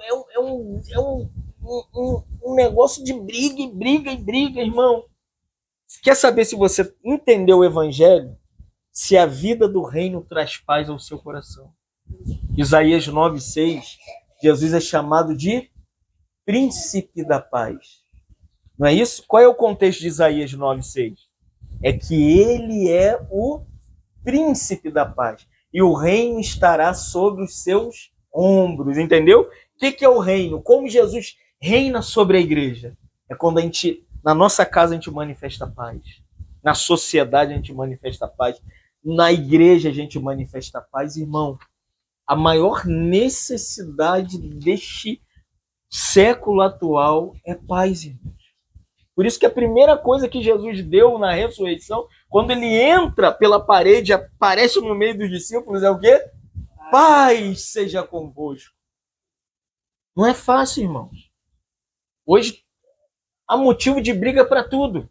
negócio de briga e briga e briga, irmão. Quer saber se você entendeu o evangelho? Se a vida do reino traz paz ao seu coração. Isaías 9,6, Jesus é chamado de príncipe da paz. Não é isso? Qual é o contexto de Isaías 9,6? É que ele é o príncipe da paz, e o reino estará sobre os seus ombros, entendeu? O que é o reino? Como Jesus reina sobre a igreja? É quando a gente, na nossa casa, a gente manifesta a paz. Na sociedade, a gente manifesta a paz. Na igreja, a gente manifesta a paz. Irmão, a maior necessidade deste século atual é paz, irmão. Por isso que a primeira coisa que Jesus deu na ressurreição, quando ele entra pela parede, aparece no meio dos discípulos, é o quê? Paz seja convosco. Não é fácil, irmãos. Hoje há motivo de briga para tudo.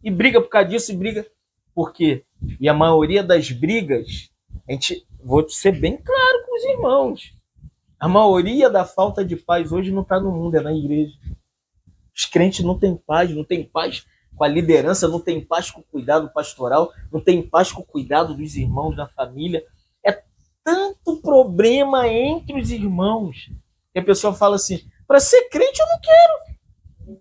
E briga por causa disso, e briga por quê? E a maioria das brigas, vou ser bem claro com os irmãos, a maioria da falta de paz hoje não está no mundo, é na igreja. Os crentes não têm paz com a liderança, não tem paz com o cuidado pastoral, não tem paz com o cuidado dos irmãos da família. É tanto problema entre os irmãos que a pessoa fala assim, para ser crente eu não quero.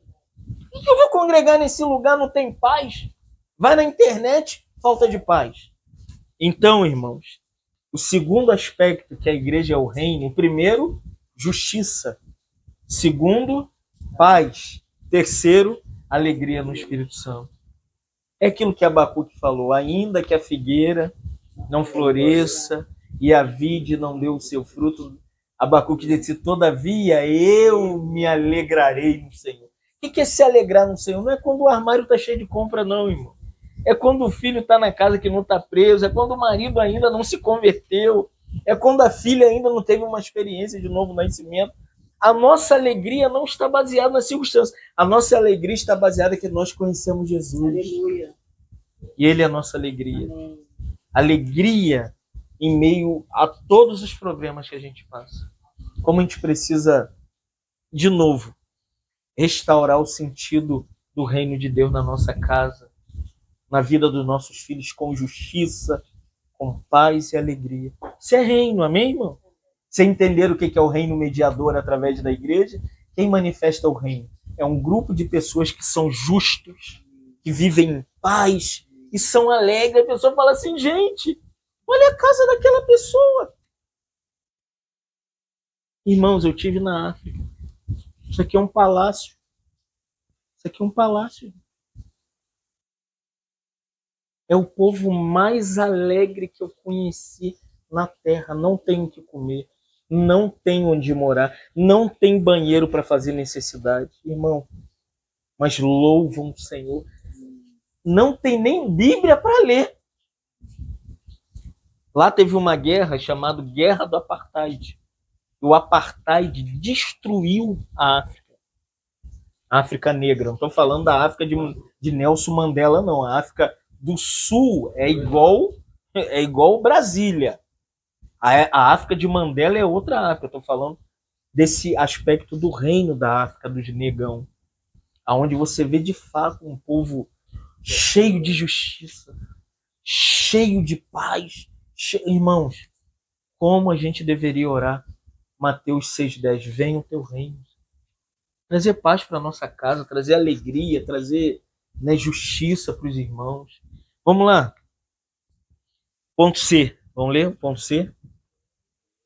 Por que eu vou congregar nesse lugar, não tem paz? Vai na internet, falta de paz. Então, irmãos, o segundo aspecto que a igreja é o reino, o primeiro, justiça. Segundo, paz. Terceiro, alegria no Espírito Santo. É aquilo que Abacuque falou, ainda que a figueira não floresça e a vide não dê o seu fruto, Abacuque disse, todavia eu me alegrarei no Senhor. O que é se alegrar no Senhor? Não é quando o armário está cheio de compra, não, irmão. É quando o filho está na casa que não está preso, é quando o marido ainda não se converteu, é quando a filha ainda não teve uma experiência de novo nascimento. A nossa alegria não está baseada nas circunstâncias. A nossa alegria está baseada em que nós conhecemos Jesus. Aleluia. E Ele é a nossa alegria. Amém. Alegria em meio a todos os problemas que a gente passa. Como a gente precisa, de novo, restaurar o sentido do reino de Deus na nossa casa, na vida dos nossos filhos, com justiça, com paz e alegria. Isso é reino, amém, irmão? Você entender o que é o reino mediador através da igreja? Quem manifesta o reino? É um grupo de pessoas que são justos, que vivem em paz e são alegres. A pessoa fala assim, gente, olha a casa daquela pessoa. Irmãos, eu estive na África. Isso aqui é um palácio. Isso aqui é um palácio. É o povo mais alegre que eu conheci na terra. Não tem o que comer, não tem onde morar, não tem banheiro para fazer necessidade. Irmão, mas louvam o Senhor. Não tem nem Bíblia para ler. Lá teve uma guerra chamada Guerra do Apartheid. O Apartheid destruiu a África. A África negra. Não estou falando da África de Nelson Mandela, não. A África do Sul é igual Brasília. A África de Mandela é outra África. Estou falando desse aspecto do reino da África, dos negão. Onde você vê de fato um povo cheio de justiça, cheio de paz. Irmãos, como a gente deveria orar? Mateus 6,10, venha o teu reino. Trazer paz para a nossa casa, trazer alegria, trazer, né, justiça para os irmãos. Vamos lá. Ponto C. Vamos ler? Ponto C.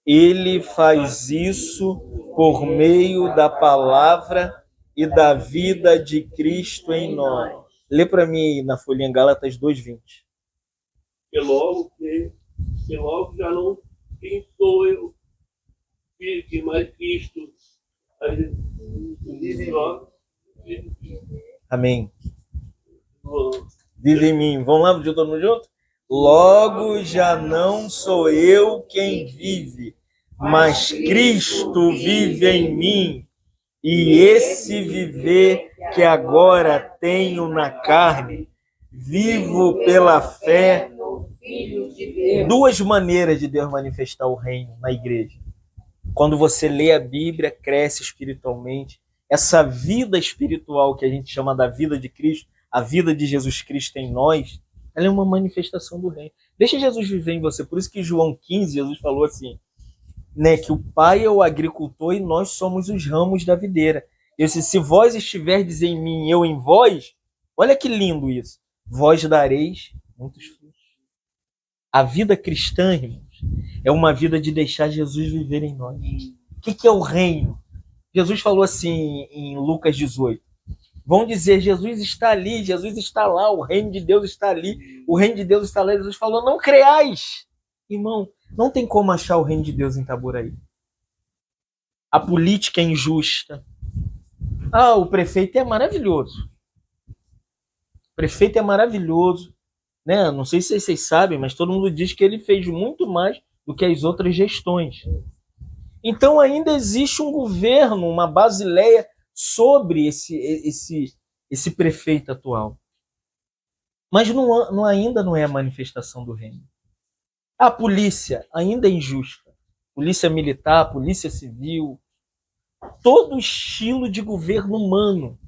Ele faz isso por meio da palavra e da vida de Cristo em nós. Lê para mim aí na folhinha Gálatas 2:20. Que logo já não quem sou eu, que mais Cristo. Amém. Vive em mim. Vamos lá, todo mundo junto? Logo já não sou eu quem vive, mas Cristo vive em mim. E esse viver que agora tenho na carne, vivo pela fé. Duas maneiras de Deus manifestar o reino na igreja. Quando você lê a Bíblia, cresce espiritualmente. Essa vida espiritual que a gente chama da vida de Cristo, a vida de Jesus Cristo em nós, ela é uma manifestação do reino. Deixa Jesus viver em você. Por isso que em João 15, Jesus falou assim, né, que o Pai é o agricultor e nós somos os ramos da videira. Eu disse, se vós estiverdes em mim e eu em vós, olha que lindo isso, vós dareis muitos frutos. A vida cristã, irmãos, é uma vida de deixar Jesus viver em nós. O que é o reino? Jesus falou assim em Lucas 18. Vão dizer, Jesus está ali, Jesus está lá, o reino de Deus está ali, o reino de Deus está lá. Jesus falou, não creais. Irmão, não tem como achar o reino de Deus em Itaboraí. A política é injusta. Ah, o prefeito é maravilhoso. O prefeito é maravilhoso. Né? Não sei se vocês sabem, mas todo mundo diz que ele fez muito mais do que as outras gestões. Então ainda existe um governo, uma basileia sobre esse prefeito atual. Mas ainda não é a manifestação do reino. A polícia ainda é injusta. Polícia militar, polícia civil, todo estilo de governo humano.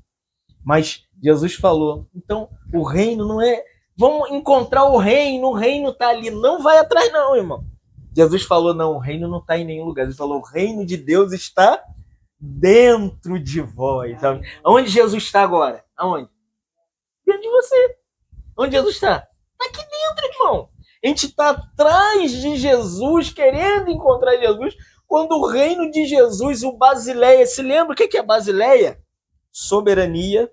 Mas Jesus falou, então o reino não é... Vamos encontrar o reino está ali. Não vai atrás não, irmão. Jesus falou, não, o reino não está em nenhum lugar. Ele falou, o reino de Deus está dentro de vós. Onde Jesus está agora? Aonde? Dentro de você. Onde Jesus está? Está aqui dentro, irmão. A gente está atrás de Jesus, querendo encontrar Jesus, quando o reino de Jesus, o Basileia, se lembra o que é Basileia? Soberania,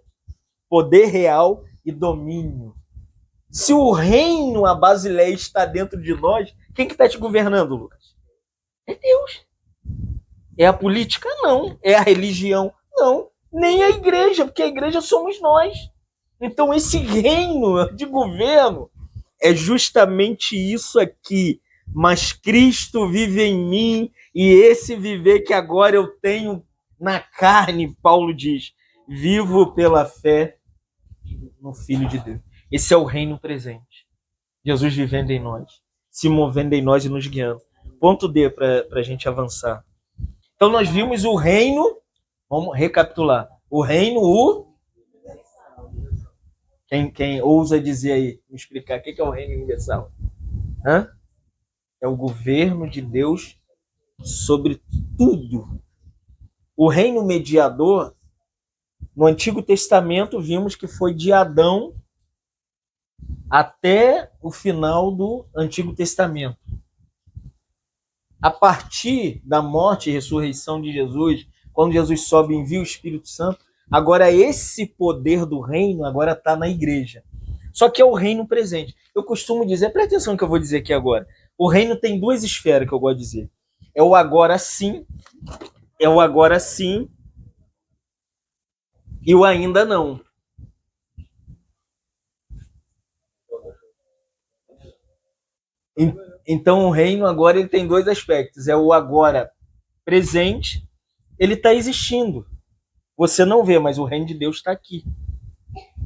poder real e domínio. Se o reino, a Basileia, está dentro de nós, quem que está te governando, Lucas? É Deus. É a política? Não. É a religião? Não. Nem a igreja, porque a igreja somos nós. Então esse reino de governo é justamente isso aqui. Mas Cristo vive em mim e esse viver que agora eu tenho na carne, Paulo diz, vivo pela fé no Filho de Deus. Esse é o reino presente. Jesus vivendo em nós, se movendo em nós e nos guiando. Ponto D para a gente avançar. Então nós vimos o reino, vamos recapitular. O reino, Quem ousa dizer aí, me explicar o que é o reino universal? É o governo de Deus sobre tudo. O reino mediador, no Antigo Testamento, vimos que foi de Adão até o final do Antigo Testamento. A partir da morte e ressurreição de Jesus, quando Jesus sobe e envia o Espírito Santo, agora esse poder do reino agora está na igreja. Só que é o reino presente. Eu costumo dizer, presta atenção no que eu vou dizer aqui agora. O reino tem duas esferas que eu gosto de dizer. É o agora sim e o ainda não. Então o reino agora ele tem dois aspectos. É o agora presente, ele está existindo. Você não vê, mas o reino de Deus está aqui.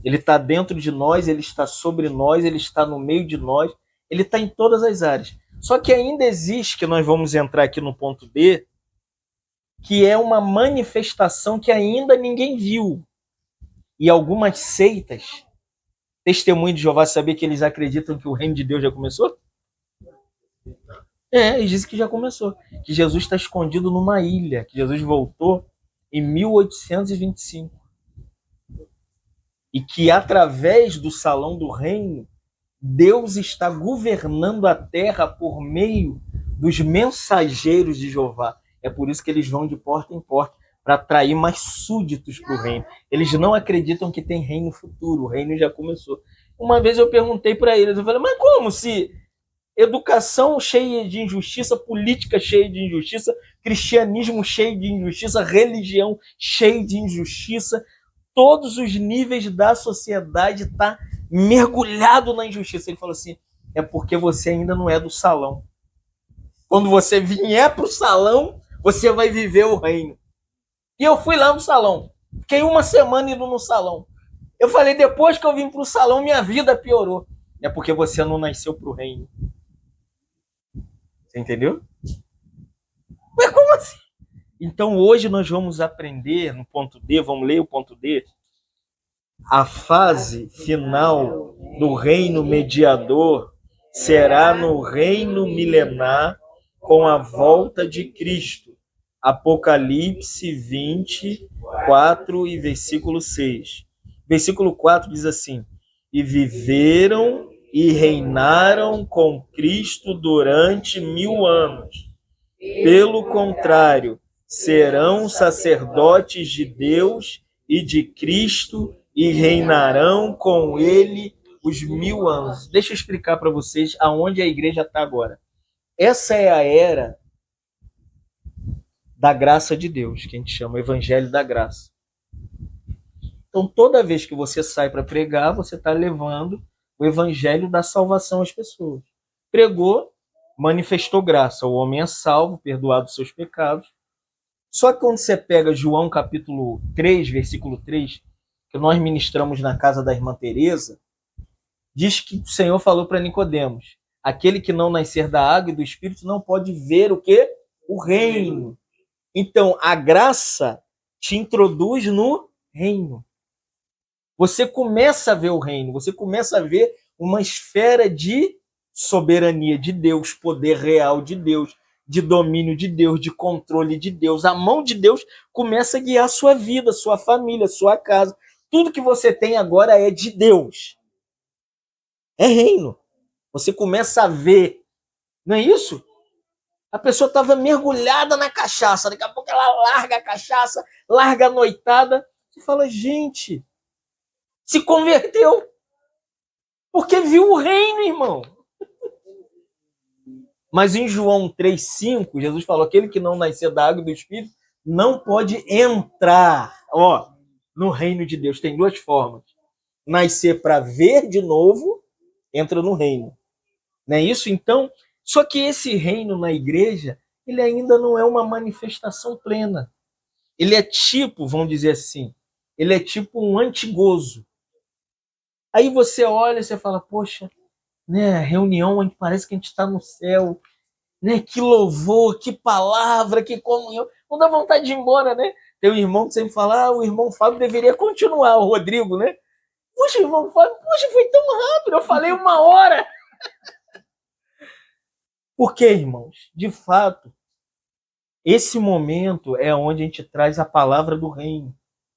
Ele está dentro de nós, ele está sobre nós, ele está no meio de nós, ele está em todas as áreas. Só que ainda existe, que nós vamos entrar aqui no ponto B, que é uma manifestação que ainda ninguém viu. E algumas seitas, testemunho de Jeová, saber que eles acreditam que o reino de Deus já começou? Eles dizem que já começou. Que Jesus está escondido numa ilha, que Jesus voltou em 1825. E que através do salão do reino, Deus está governando a terra por meio dos mensageiros de Jeová. É por isso que eles vão de porta em porta, para atrair mais súditos para o reino. Eles não acreditam que tem reino futuro, o reino já começou. Uma vez eu perguntei para eles, eu falei, mas como se educação cheia de injustiça, política cheia de injustiça, cristianismo cheio de injustiça, religião cheia de injustiça, todos os níveis da sociedade está mergulhado na injustiça. Ele falou assim, é porque você ainda não é do salão. Quando você vier para o salão, você vai viver o reino. E eu fui lá no salão. Fiquei uma semana indo no salão. Eu falei, depois que eu vim para o salão, minha vida piorou. É porque você não nasceu para o reino. Você entendeu? Mas como assim? Então hoje nós vamos aprender no ponto D, vamos ler o ponto D, a fase final do reino mediador será no reino milenar com a volta de Cristo. Apocalipse 24 e versículo 6. Versículo 4 diz assim, e viveram e reinaram com Cristo durante 1000 anos. Pelo contrário, serão sacerdotes de Deus e de Cristo e reinarão com ele os 1000 anos. Deixa eu explicar para vocês aonde a igreja está agora. Essa é a era da graça de Deus, que a gente chama o Evangelho da Graça. Então, toda vez que você sai para pregar, você está levando o Evangelho da salvação às pessoas. Pregou, manifestou graça. O homem é salvo, perdoado os seus pecados. Só que quando você pega João capítulo 3, versículo 3, que nós ministramos na casa da irmã Teresa, diz que o Senhor falou para Nicodemos: aquele que não nascer da água e do Espírito não pode ver o quê? O reino. Então, a graça te introduz no reino. Você começa a ver o reino, você começa a ver uma esfera de soberania de Deus, poder real de Deus, de domínio de Deus, de controle de Deus. A mão de Deus começa a guiar a sua vida, sua família, sua casa. Tudo que você tem agora é de Deus. É reino. Você começa a ver. Não é isso? A pessoa estava mergulhada na cachaça. Daqui a pouco ela larga a cachaça, larga a noitada. Você fala, gente, se converteu. Porque viu o reino, irmão. Mas em João 3,5, Jesus falou: aquele que não nascer da água e do Espírito não pode entrar, no reino de Deus. Tem duas formas. Nascer para ver de novo, entra no reino. Não é isso? Então, só que esse reino na igreja, ele ainda não é uma manifestação plena. Ele é tipo, vamos dizer assim, ele é tipo um antigozo. Aí você olha e você fala, poxa, né, reunião onde parece que a gente está no céu, né? Que louvor, que palavra, que comunhão. Não dá vontade de ir embora, né? Tem um irmão que sempre fala, o irmão Fábio deveria continuar, o Rodrigo, né? Poxa, irmão Fábio, poxa, foi tão rápido, eu falei 1 hora. Por quê, irmãos? De fato, esse momento é onde a gente traz a palavra do reino,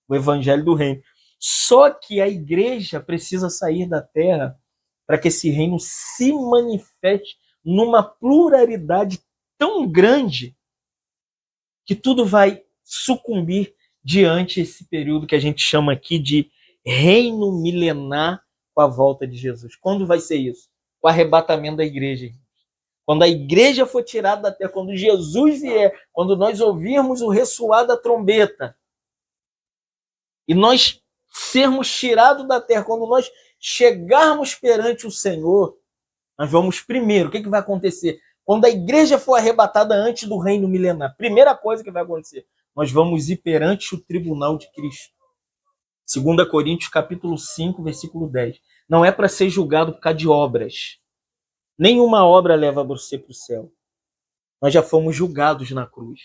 o evangelho do reino. Só que a igreja precisa sair da terra para que esse reino se manifeste numa pluralidade tão grande que tudo vai sucumbir diante desse período que a gente chama aqui de reino milenar com a volta de Jesus. Quando vai ser isso? O arrebatamento da igreja. Quando a igreja for tirada da terra, quando Jesus vier, quando nós ouvirmos o ressoar da trombeta, e nós sermos tirados da terra, quando nós chegarmos perante o Senhor, nós vamos primeiro, o que vai acontecer? Quando a igreja for arrebatada antes do reino milenar, primeira coisa que vai acontecer, nós vamos ir perante o tribunal de Cristo. 2 Coríntios capítulo 5, versículo 10. Não é para ser julgado por causa de obras. Nenhuma obra leva você para o céu. Nós já fomos julgados na cruz.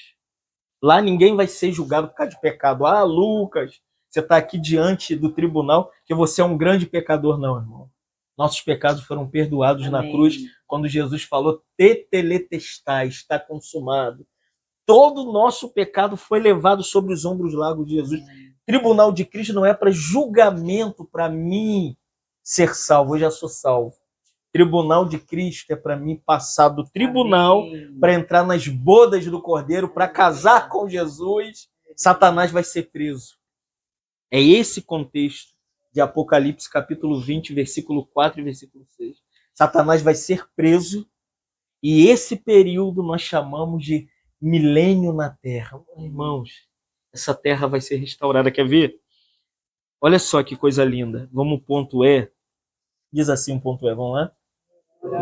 Lá ninguém vai ser julgado por causa de pecado. Ah, Lucas, você está aqui diante do tribunal que você é um grande pecador. Não, irmão. Nossos pecados foram perdoados na cruz quando Jesus falou tetelestai, está consumado. Todo o nosso pecado foi levado sobre os ombros largos de Jesus. Tribunal de Cristo não é para julgamento, para mim ser salvo. Eu já sou salvo. Tribunal de Cristo é para mim passar do tribunal para entrar nas bodas do Cordeiro, para casar com Jesus. Satanás vai ser preso. É esse contexto de Apocalipse capítulo 20, versículo 4 e versículo 6. Satanás vai ser preso e esse período nós chamamos de milênio na terra. Irmãos, essa terra vai ser restaurada. Quer ver? Olha só que coisa linda. Vamos ponto E. Diz assim um ponto E, vamos lá?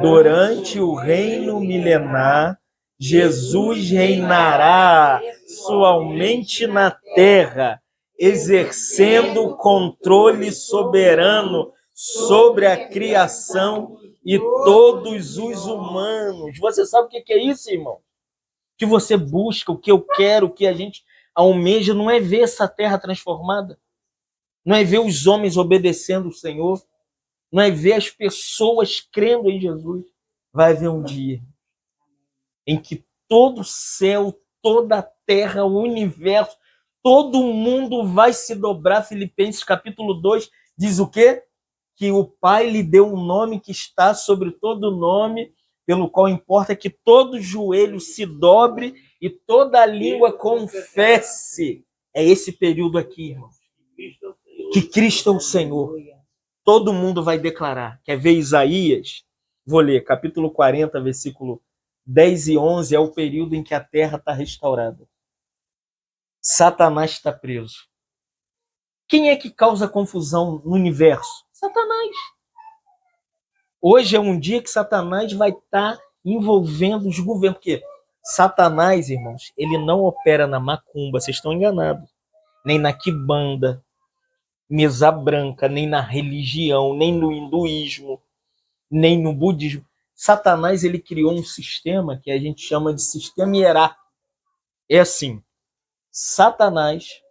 Durante o reino milenar, Jesus reinará somente na terra, exercendo controle soberano sobre a criação e todos os humanos. Você sabe o que é isso, irmão? O que você busca, o que eu quero, o que a gente almeja, não é ver essa terra transformada, não é ver os homens obedecendo o Senhor, não é ver as pessoas crendo em Jesus. Vai haver um dia em que todo o céu, toda a terra, o universo, todo mundo vai se dobrar. Filipenses capítulo 2 diz o quê? que o Pai lhe deu um nome que está sobre todo nome, pelo qual importa que todo joelho se dobre e toda língua confesse. É esse período aqui, irmão. Que Cristo é o Senhor. Todo mundo vai declarar. Quer ver Isaías? Vou ler, capítulo 40, versículo 10 e 11, é o período em que a terra está restaurada. Satanás está preso. Quem é que causa confusão no universo? Satanás. Hoje é um dia que Satanás vai estar envolvendo os governos. Porque Satanás, irmãos, ele não opera na macumba, vocês estão enganados. Nem na quibanda, mesa branca, nem na religião, nem no hinduísmo, nem no budismo. Satanás, ele criou um sistema que a gente chama de sistema hierárquico. É assim, Satanás,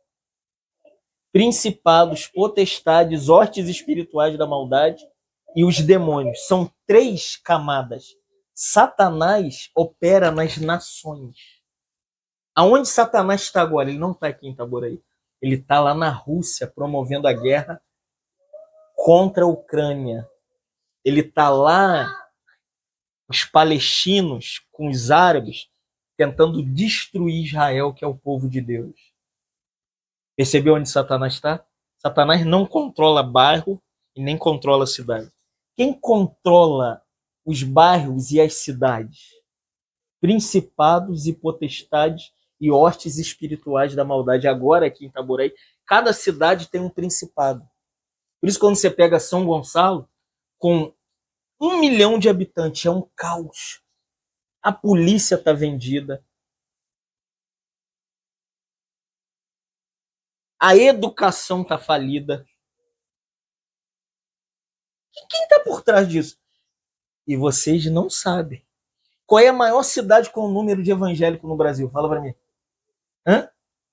principados, potestades, hostes espirituais da maldade e os demônios. São 3 camadas. Satanás opera nas nações. Aonde Satanás está agora? Ele não está aqui em Itaboraí. Ele está lá na Rússia, promovendo a guerra contra a Ucrânia. Ele está lá, os palestinos com os árabes, tentando destruir Israel, que é o povo de Deus. Percebeu onde Satanás está? Satanás não controla bairro e nem controla cidade. Quem controla os bairros e as cidades? Principados e potestades e hostes espirituais da maldade. Agora aqui em Itaboraí, cada cidade tem um principado. Por isso, quando você pega São Gonçalo, com 1 milhão de habitantes, é um caos. A polícia está vendida. A educação está falida. Quem está por trás disso? E vocês não sabem. Qual é a maior cidade com o número de evangélicos no Brasil? Fala para mim.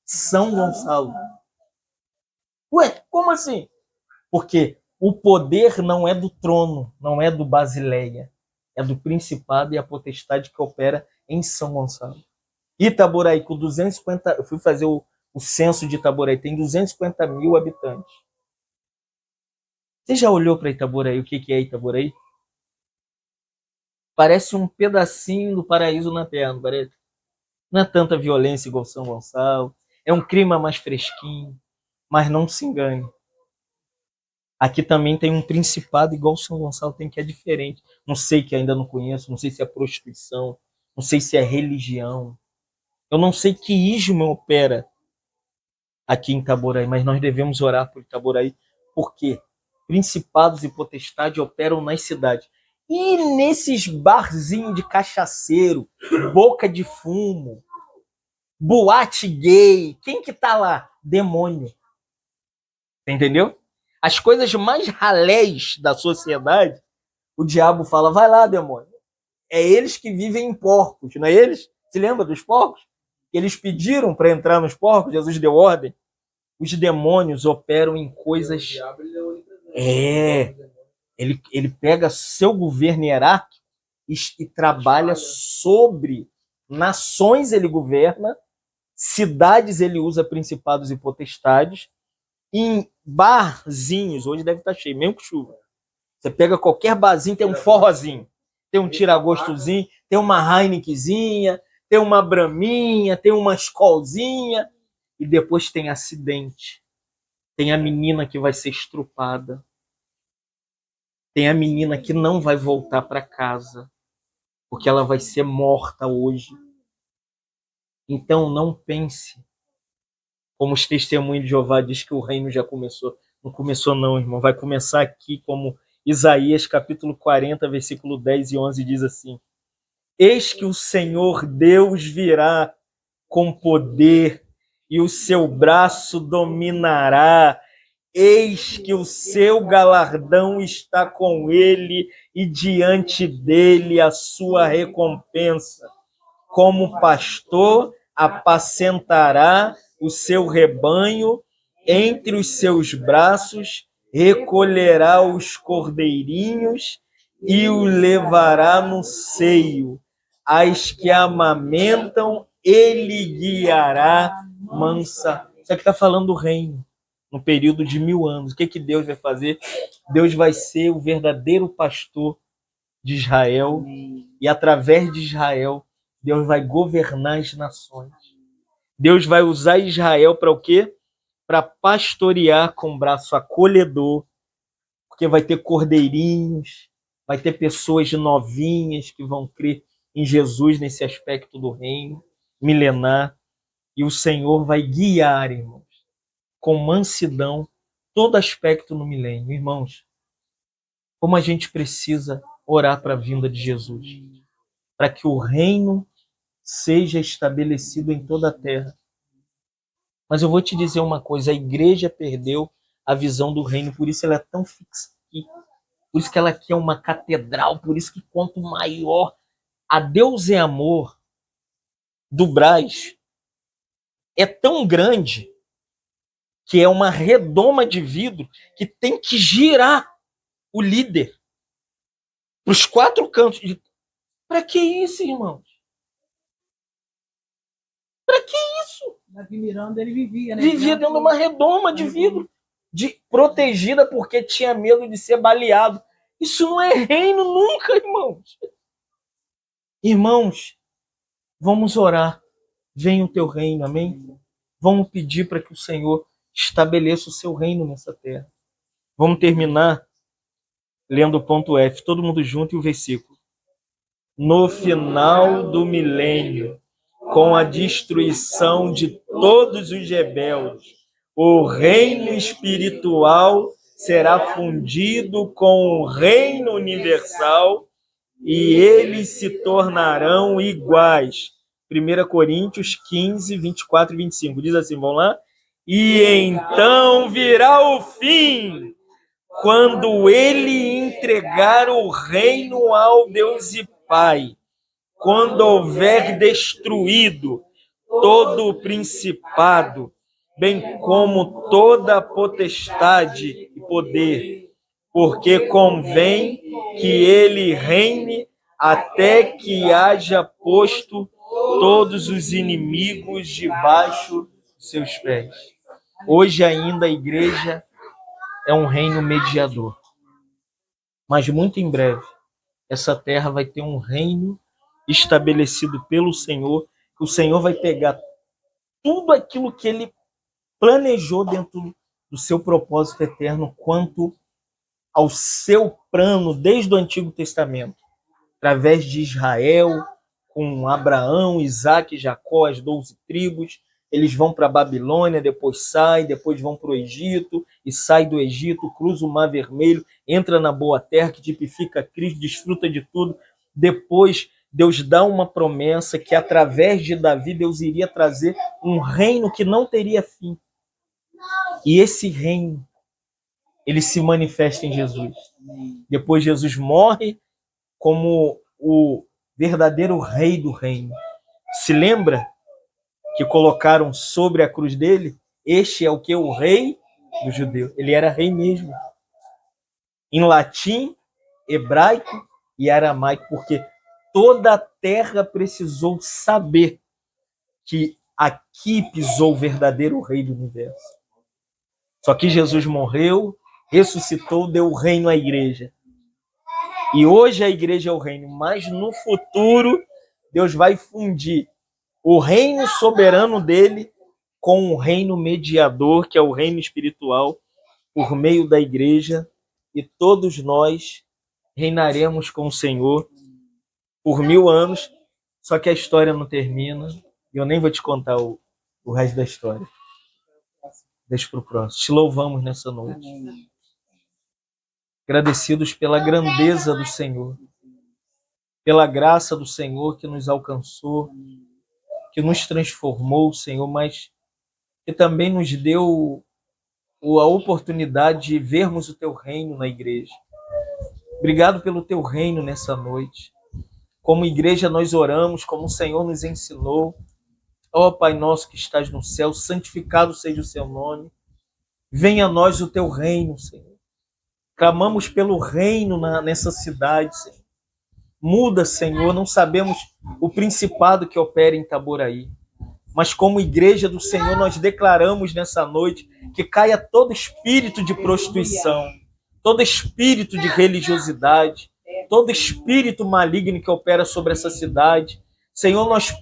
São Gonçalo. Ué, como assim? Porque o poder não é do trono, não é do Basileia. É do principado e a potestade que opera em São Gonçalo. Itaboraí, com 250... Eu fui fazer o censo de Itaboraí, tem 250 mil habitantes. Você já olhou para Itaboraí? O que é Itaboraí? Parece um pedacinho do paraíso na terra, não parece? Não é tanta violência igual São Gonçalo. É um clima mais fresquinho. Mas não se engane. Aqui também tem um principado igual São Gonçalo tem, que é diferente. Não sei, que ainda não conheço. Não sei se é prostituição. Não sei se é religião. Eu não sei que ismo opera aqui em Itaboraí. Mas nós devemos orar por Itaboraí. Porque principados e potestades operam nas cidades. E nesses barzinhos de cachaceiro, boca de fumo, boate gay, quem que tá lá? Demônio. Entendeu? As coisas mais ralés da sociedade, o diabo fala, vai lá, demônio. É eles que vivem em porcos, não é eles? Se lembra dos porcos? Eles pediram para entrar nos porcos, Jesus deu ordem. Os demônios operam em coisas... Ele pega seu governo hierárquico e trabalha sobre nações, ele governa, cidades ele usa principados e potestades, em barzinhos, hoje deve estar cheio, mesmo com chuva. Você pega qualquer barzinho, tem um forrozinho, tem um tiragostozinho, tem uma Heinekenzinha, tem uma Braminha, tem uma Skolzinha, e depois tem acidente. Tem a menina que vai ser estrupada. Tem a menina que não vai voltar para casa, porque ela vai ser morta hoje. Então não pense, como os testemunhos de Jeová diz que o reino já começou. Não começou não, irmão. Vai começar aqui, como Isaías capítulo 40, versículo 10 e 11 diz assim: Eis que o Senhor Deus virá com poder e o seu braço dominará. Eis que o seu galardão está com ele e diante dele a sua recompensa. Como pastor, apacentará o seu rebanho, entre os seus braços recolherá os cordeirinhos e o levará no seio. As que amamentam, ele guiará mansa. Isso aqui está falando do reino. no período de 1000 anos. O que Deus vai fazer? Deus vai ser o verdadeiro pastor de Israel, e através de Israel, Deus vai governar as nações. Deus vai usar Israel para o quê? Para pastorear com o braço acolhedor, porque vai ter cordeirinhos, vai ter pessoas novinhas que vão crer em Jesus nesse aspecto do reino milenar, e o Senhor vai guiar, irmãos, com mansidão, todo aspecto no milênio. Irmãos, como a gente precisa orar para a vinda de Jesus, para que o reino seja estabelecido em toda a terra. Mas eu vou te dizer uma coisa, a igreja perdeu a visão do reino, por isso ela é tão fixa aqui, por isso que ela quer uma catedral, por isso que quanto maior a Deus é amor do Brás é tão grande que é uma redoma de vidro que tem que girar o líder para os 4 cantos. Para que isso, irmãos? Para que isso? Davi Miranda, ele vivia, né? Vivia dentro de uma redoma de vidro, protegida porque tinha medo de ser baleado. Isso não é reino nunca, irmãos. Irmãos, vamos orar. Venha o teu reino, amém? Vamos pedir para que o Senhor estabeleça o seu reino nessa terra. Vamos terminar lendo o ponto F, todo mundo junto, e o versículo. No final do milênio, com a destruição de todos os rebeldes, o reino espiritual será fundido com o reino universal e eles se tornarão iguais. 1 Coríntios 15, 24 e 25. Diz assim, vamos lá? E então virá o fim, quando ele entregar o reino ao Deus e Pai, quando houver destruído todo o principado, bem como toda a potestade e poder, porque convém que ele reine até que haja posto todos os inimigos debaixo dos seus pés. Hoje ainda a igreja é um reino mediador, mas muito em breve essa terra vai ter um reino estabelecido pelo Senhor, que o Senhor vai pegar tudo aquilo que ele planejou dentro do seu propósito eterno quanto ao seu plano desde o Antigo Testamento, através de Israel, com Abraão, Isaac e Jacó, as 12 tribos. Eles vão para a Babilônia, depois saem, depois vão para o Egito, e sai do Egito, cruza o Mar Vermelho, entra na boa terra, que tipifica Cristo, desfruta de tudo. Depois, Deus dá uma promessa que, através de Davi, Deus iria trazer um reino que não teria fim. E esse reino, ele se manifesta em Jesus. Depois, Jesus morre como o verdadeiro rei do reino. Se lembra que colocaram sobre a cruz dele? Este é o que? O rei dos judeus. Ele era rei mesmo. Em latim, hebraico e aramaico, porque toda a terra precisou saber que aqui pisou o verdadeiro rei do universo. Só que Jesus morreu, ressuscitou, deu o reino à igreja. E hoje a igreja é o reino, mas no futuro Deus vai fundir o reino soberano dele com o reino mediador, que é o reino espiritual, por meio da igreja, e todos nós reinaremos com o Senhor por 1000 anos, só que a história não termina, e eu nem vou te contar o resto da história. Deixa para o próximo. Te louvamos nessa noite. Agradecidos pela grandeza do Senhor, pela graça do Senhor que nos alcançou, que nos transformou, Senhor, mas que também nos deu a oportunidade de vermos o teu reino na igreja. Obrigado pelo teu reino nessa noite. Como igreja nós oramos, como o Senhor nos ensinou. Ó Pai nosso que estás no céu, santificado seja o seu nome. Venha a nós o teu reino, Senhor. Clamamos pelo reino nessa cidade, Senhor. Muda, Senhor, não sabemos o principado que opera em Itaboraí, Mas como igreja do Senhor, nós declaramos nessa noite que caia todo espírito de prostituição, todo espírito de religiosidade, todo espírito maligno que opera sobre essa cidade. Senhor, nós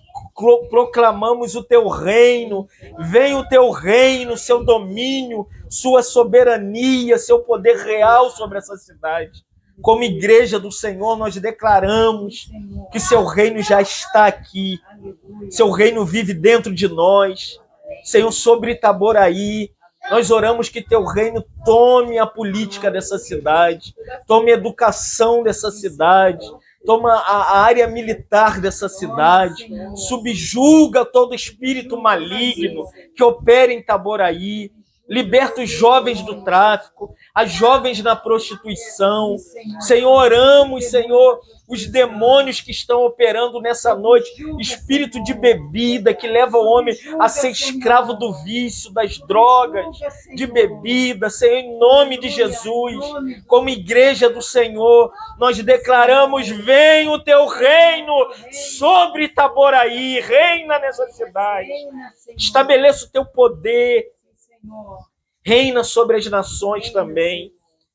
proclamamos o teu reino, venha o teu reino, seu domínio, sua soberania, seu poder real sobre essa cidade. Como igreja do Senhor, nós declaramos que seu reino já está aqui, seu reino vive dentro de nós. Senhor, sobre Itaboraí, nós oramos que teu reino tome a política dessa cidade, tome a educação dessa cidade, toma a área militar dessa cidade, subjuga todo espírito maligno que opera em Itaboraí, liberta os jovens do tráfico, as jovens na prostituição. Senhor, oramos, Senhor, os demônios que estão operando nessa noite, espírito de bebida que leva o homem a ser escravo do vício, das drogas, de bebida. Senhor, em nome de Jesus, como igreja do Senhor, nós declaramos: vem o teu reino sobre Itaboraí, reina nessa cidade, estabeleça o teu poder, reina sobre as nações também.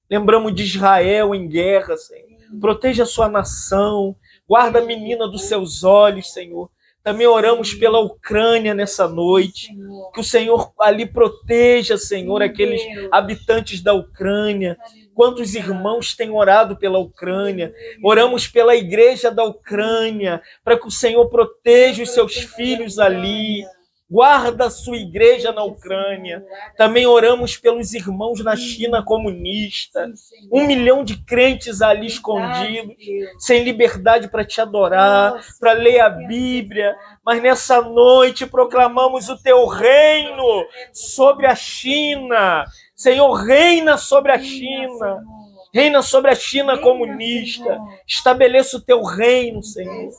Lembramos de Israel em guerra, Senhor. Proteja a sua nação, guarda a menina dos seus olhos, Senhor. Também oramos pela Ucrânia nessa noite, que o Senhor ali proteja, Senhor, aqueles habitantes da Ucrânia. Quantos irmãos têm orado pela Ucrânia? Oramos pela igreja da Ucrânia, para que o Senhor proteja os seus filhos ali. Guarda a sua igreja na Ucrânia. Também oramos pelos irmãos na China comunista. 1 milhão de crentes ali escondidos, sem liberdade para te adorar, para ler a Bíblia. Mas nessa noite proclamamos o teu reino sobre a China. Senhor, reina sobre a China. Reina sobre a China comunista. Estabeleça o teu reino, Senhor.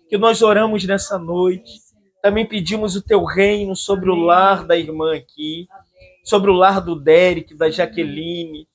Que nós oramos nessa noite. Também pedimos o teu reino sobre o lar da irmã aqui, sobre o lar do Derek, da Jaqueline,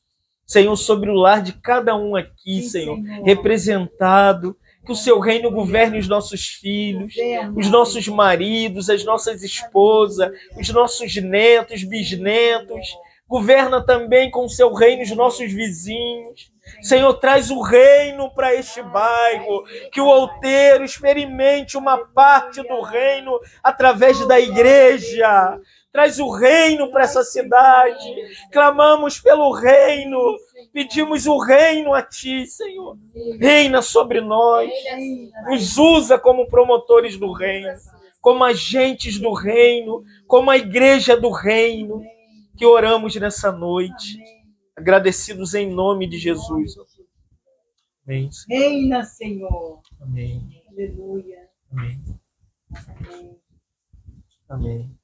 Senhor, sobre o lar de cada um aqui, Senhor, representado. Que o seu reino governe os nossos filhos, os nossos maridos, as nossas esposas, os nossos netos, bisnetos. Governa também com o seu reino os nossos vizinhos. Senhor, traz o reino para este bairro, que o outeiro experimente uma parte do reino através da igreja. Traz o reino para essa cidade. Clamamos pelo reino, pedimos o reino a ti, Senhor. Reina sobre nós, nos usa como promotores do reino, como agentes do reino, como a igreja do reino, que oramos nessa noite. Agradecidos em nome de Jesus. Amém. Reina, Senhor. Amém. Aleluia. Amém. Amém.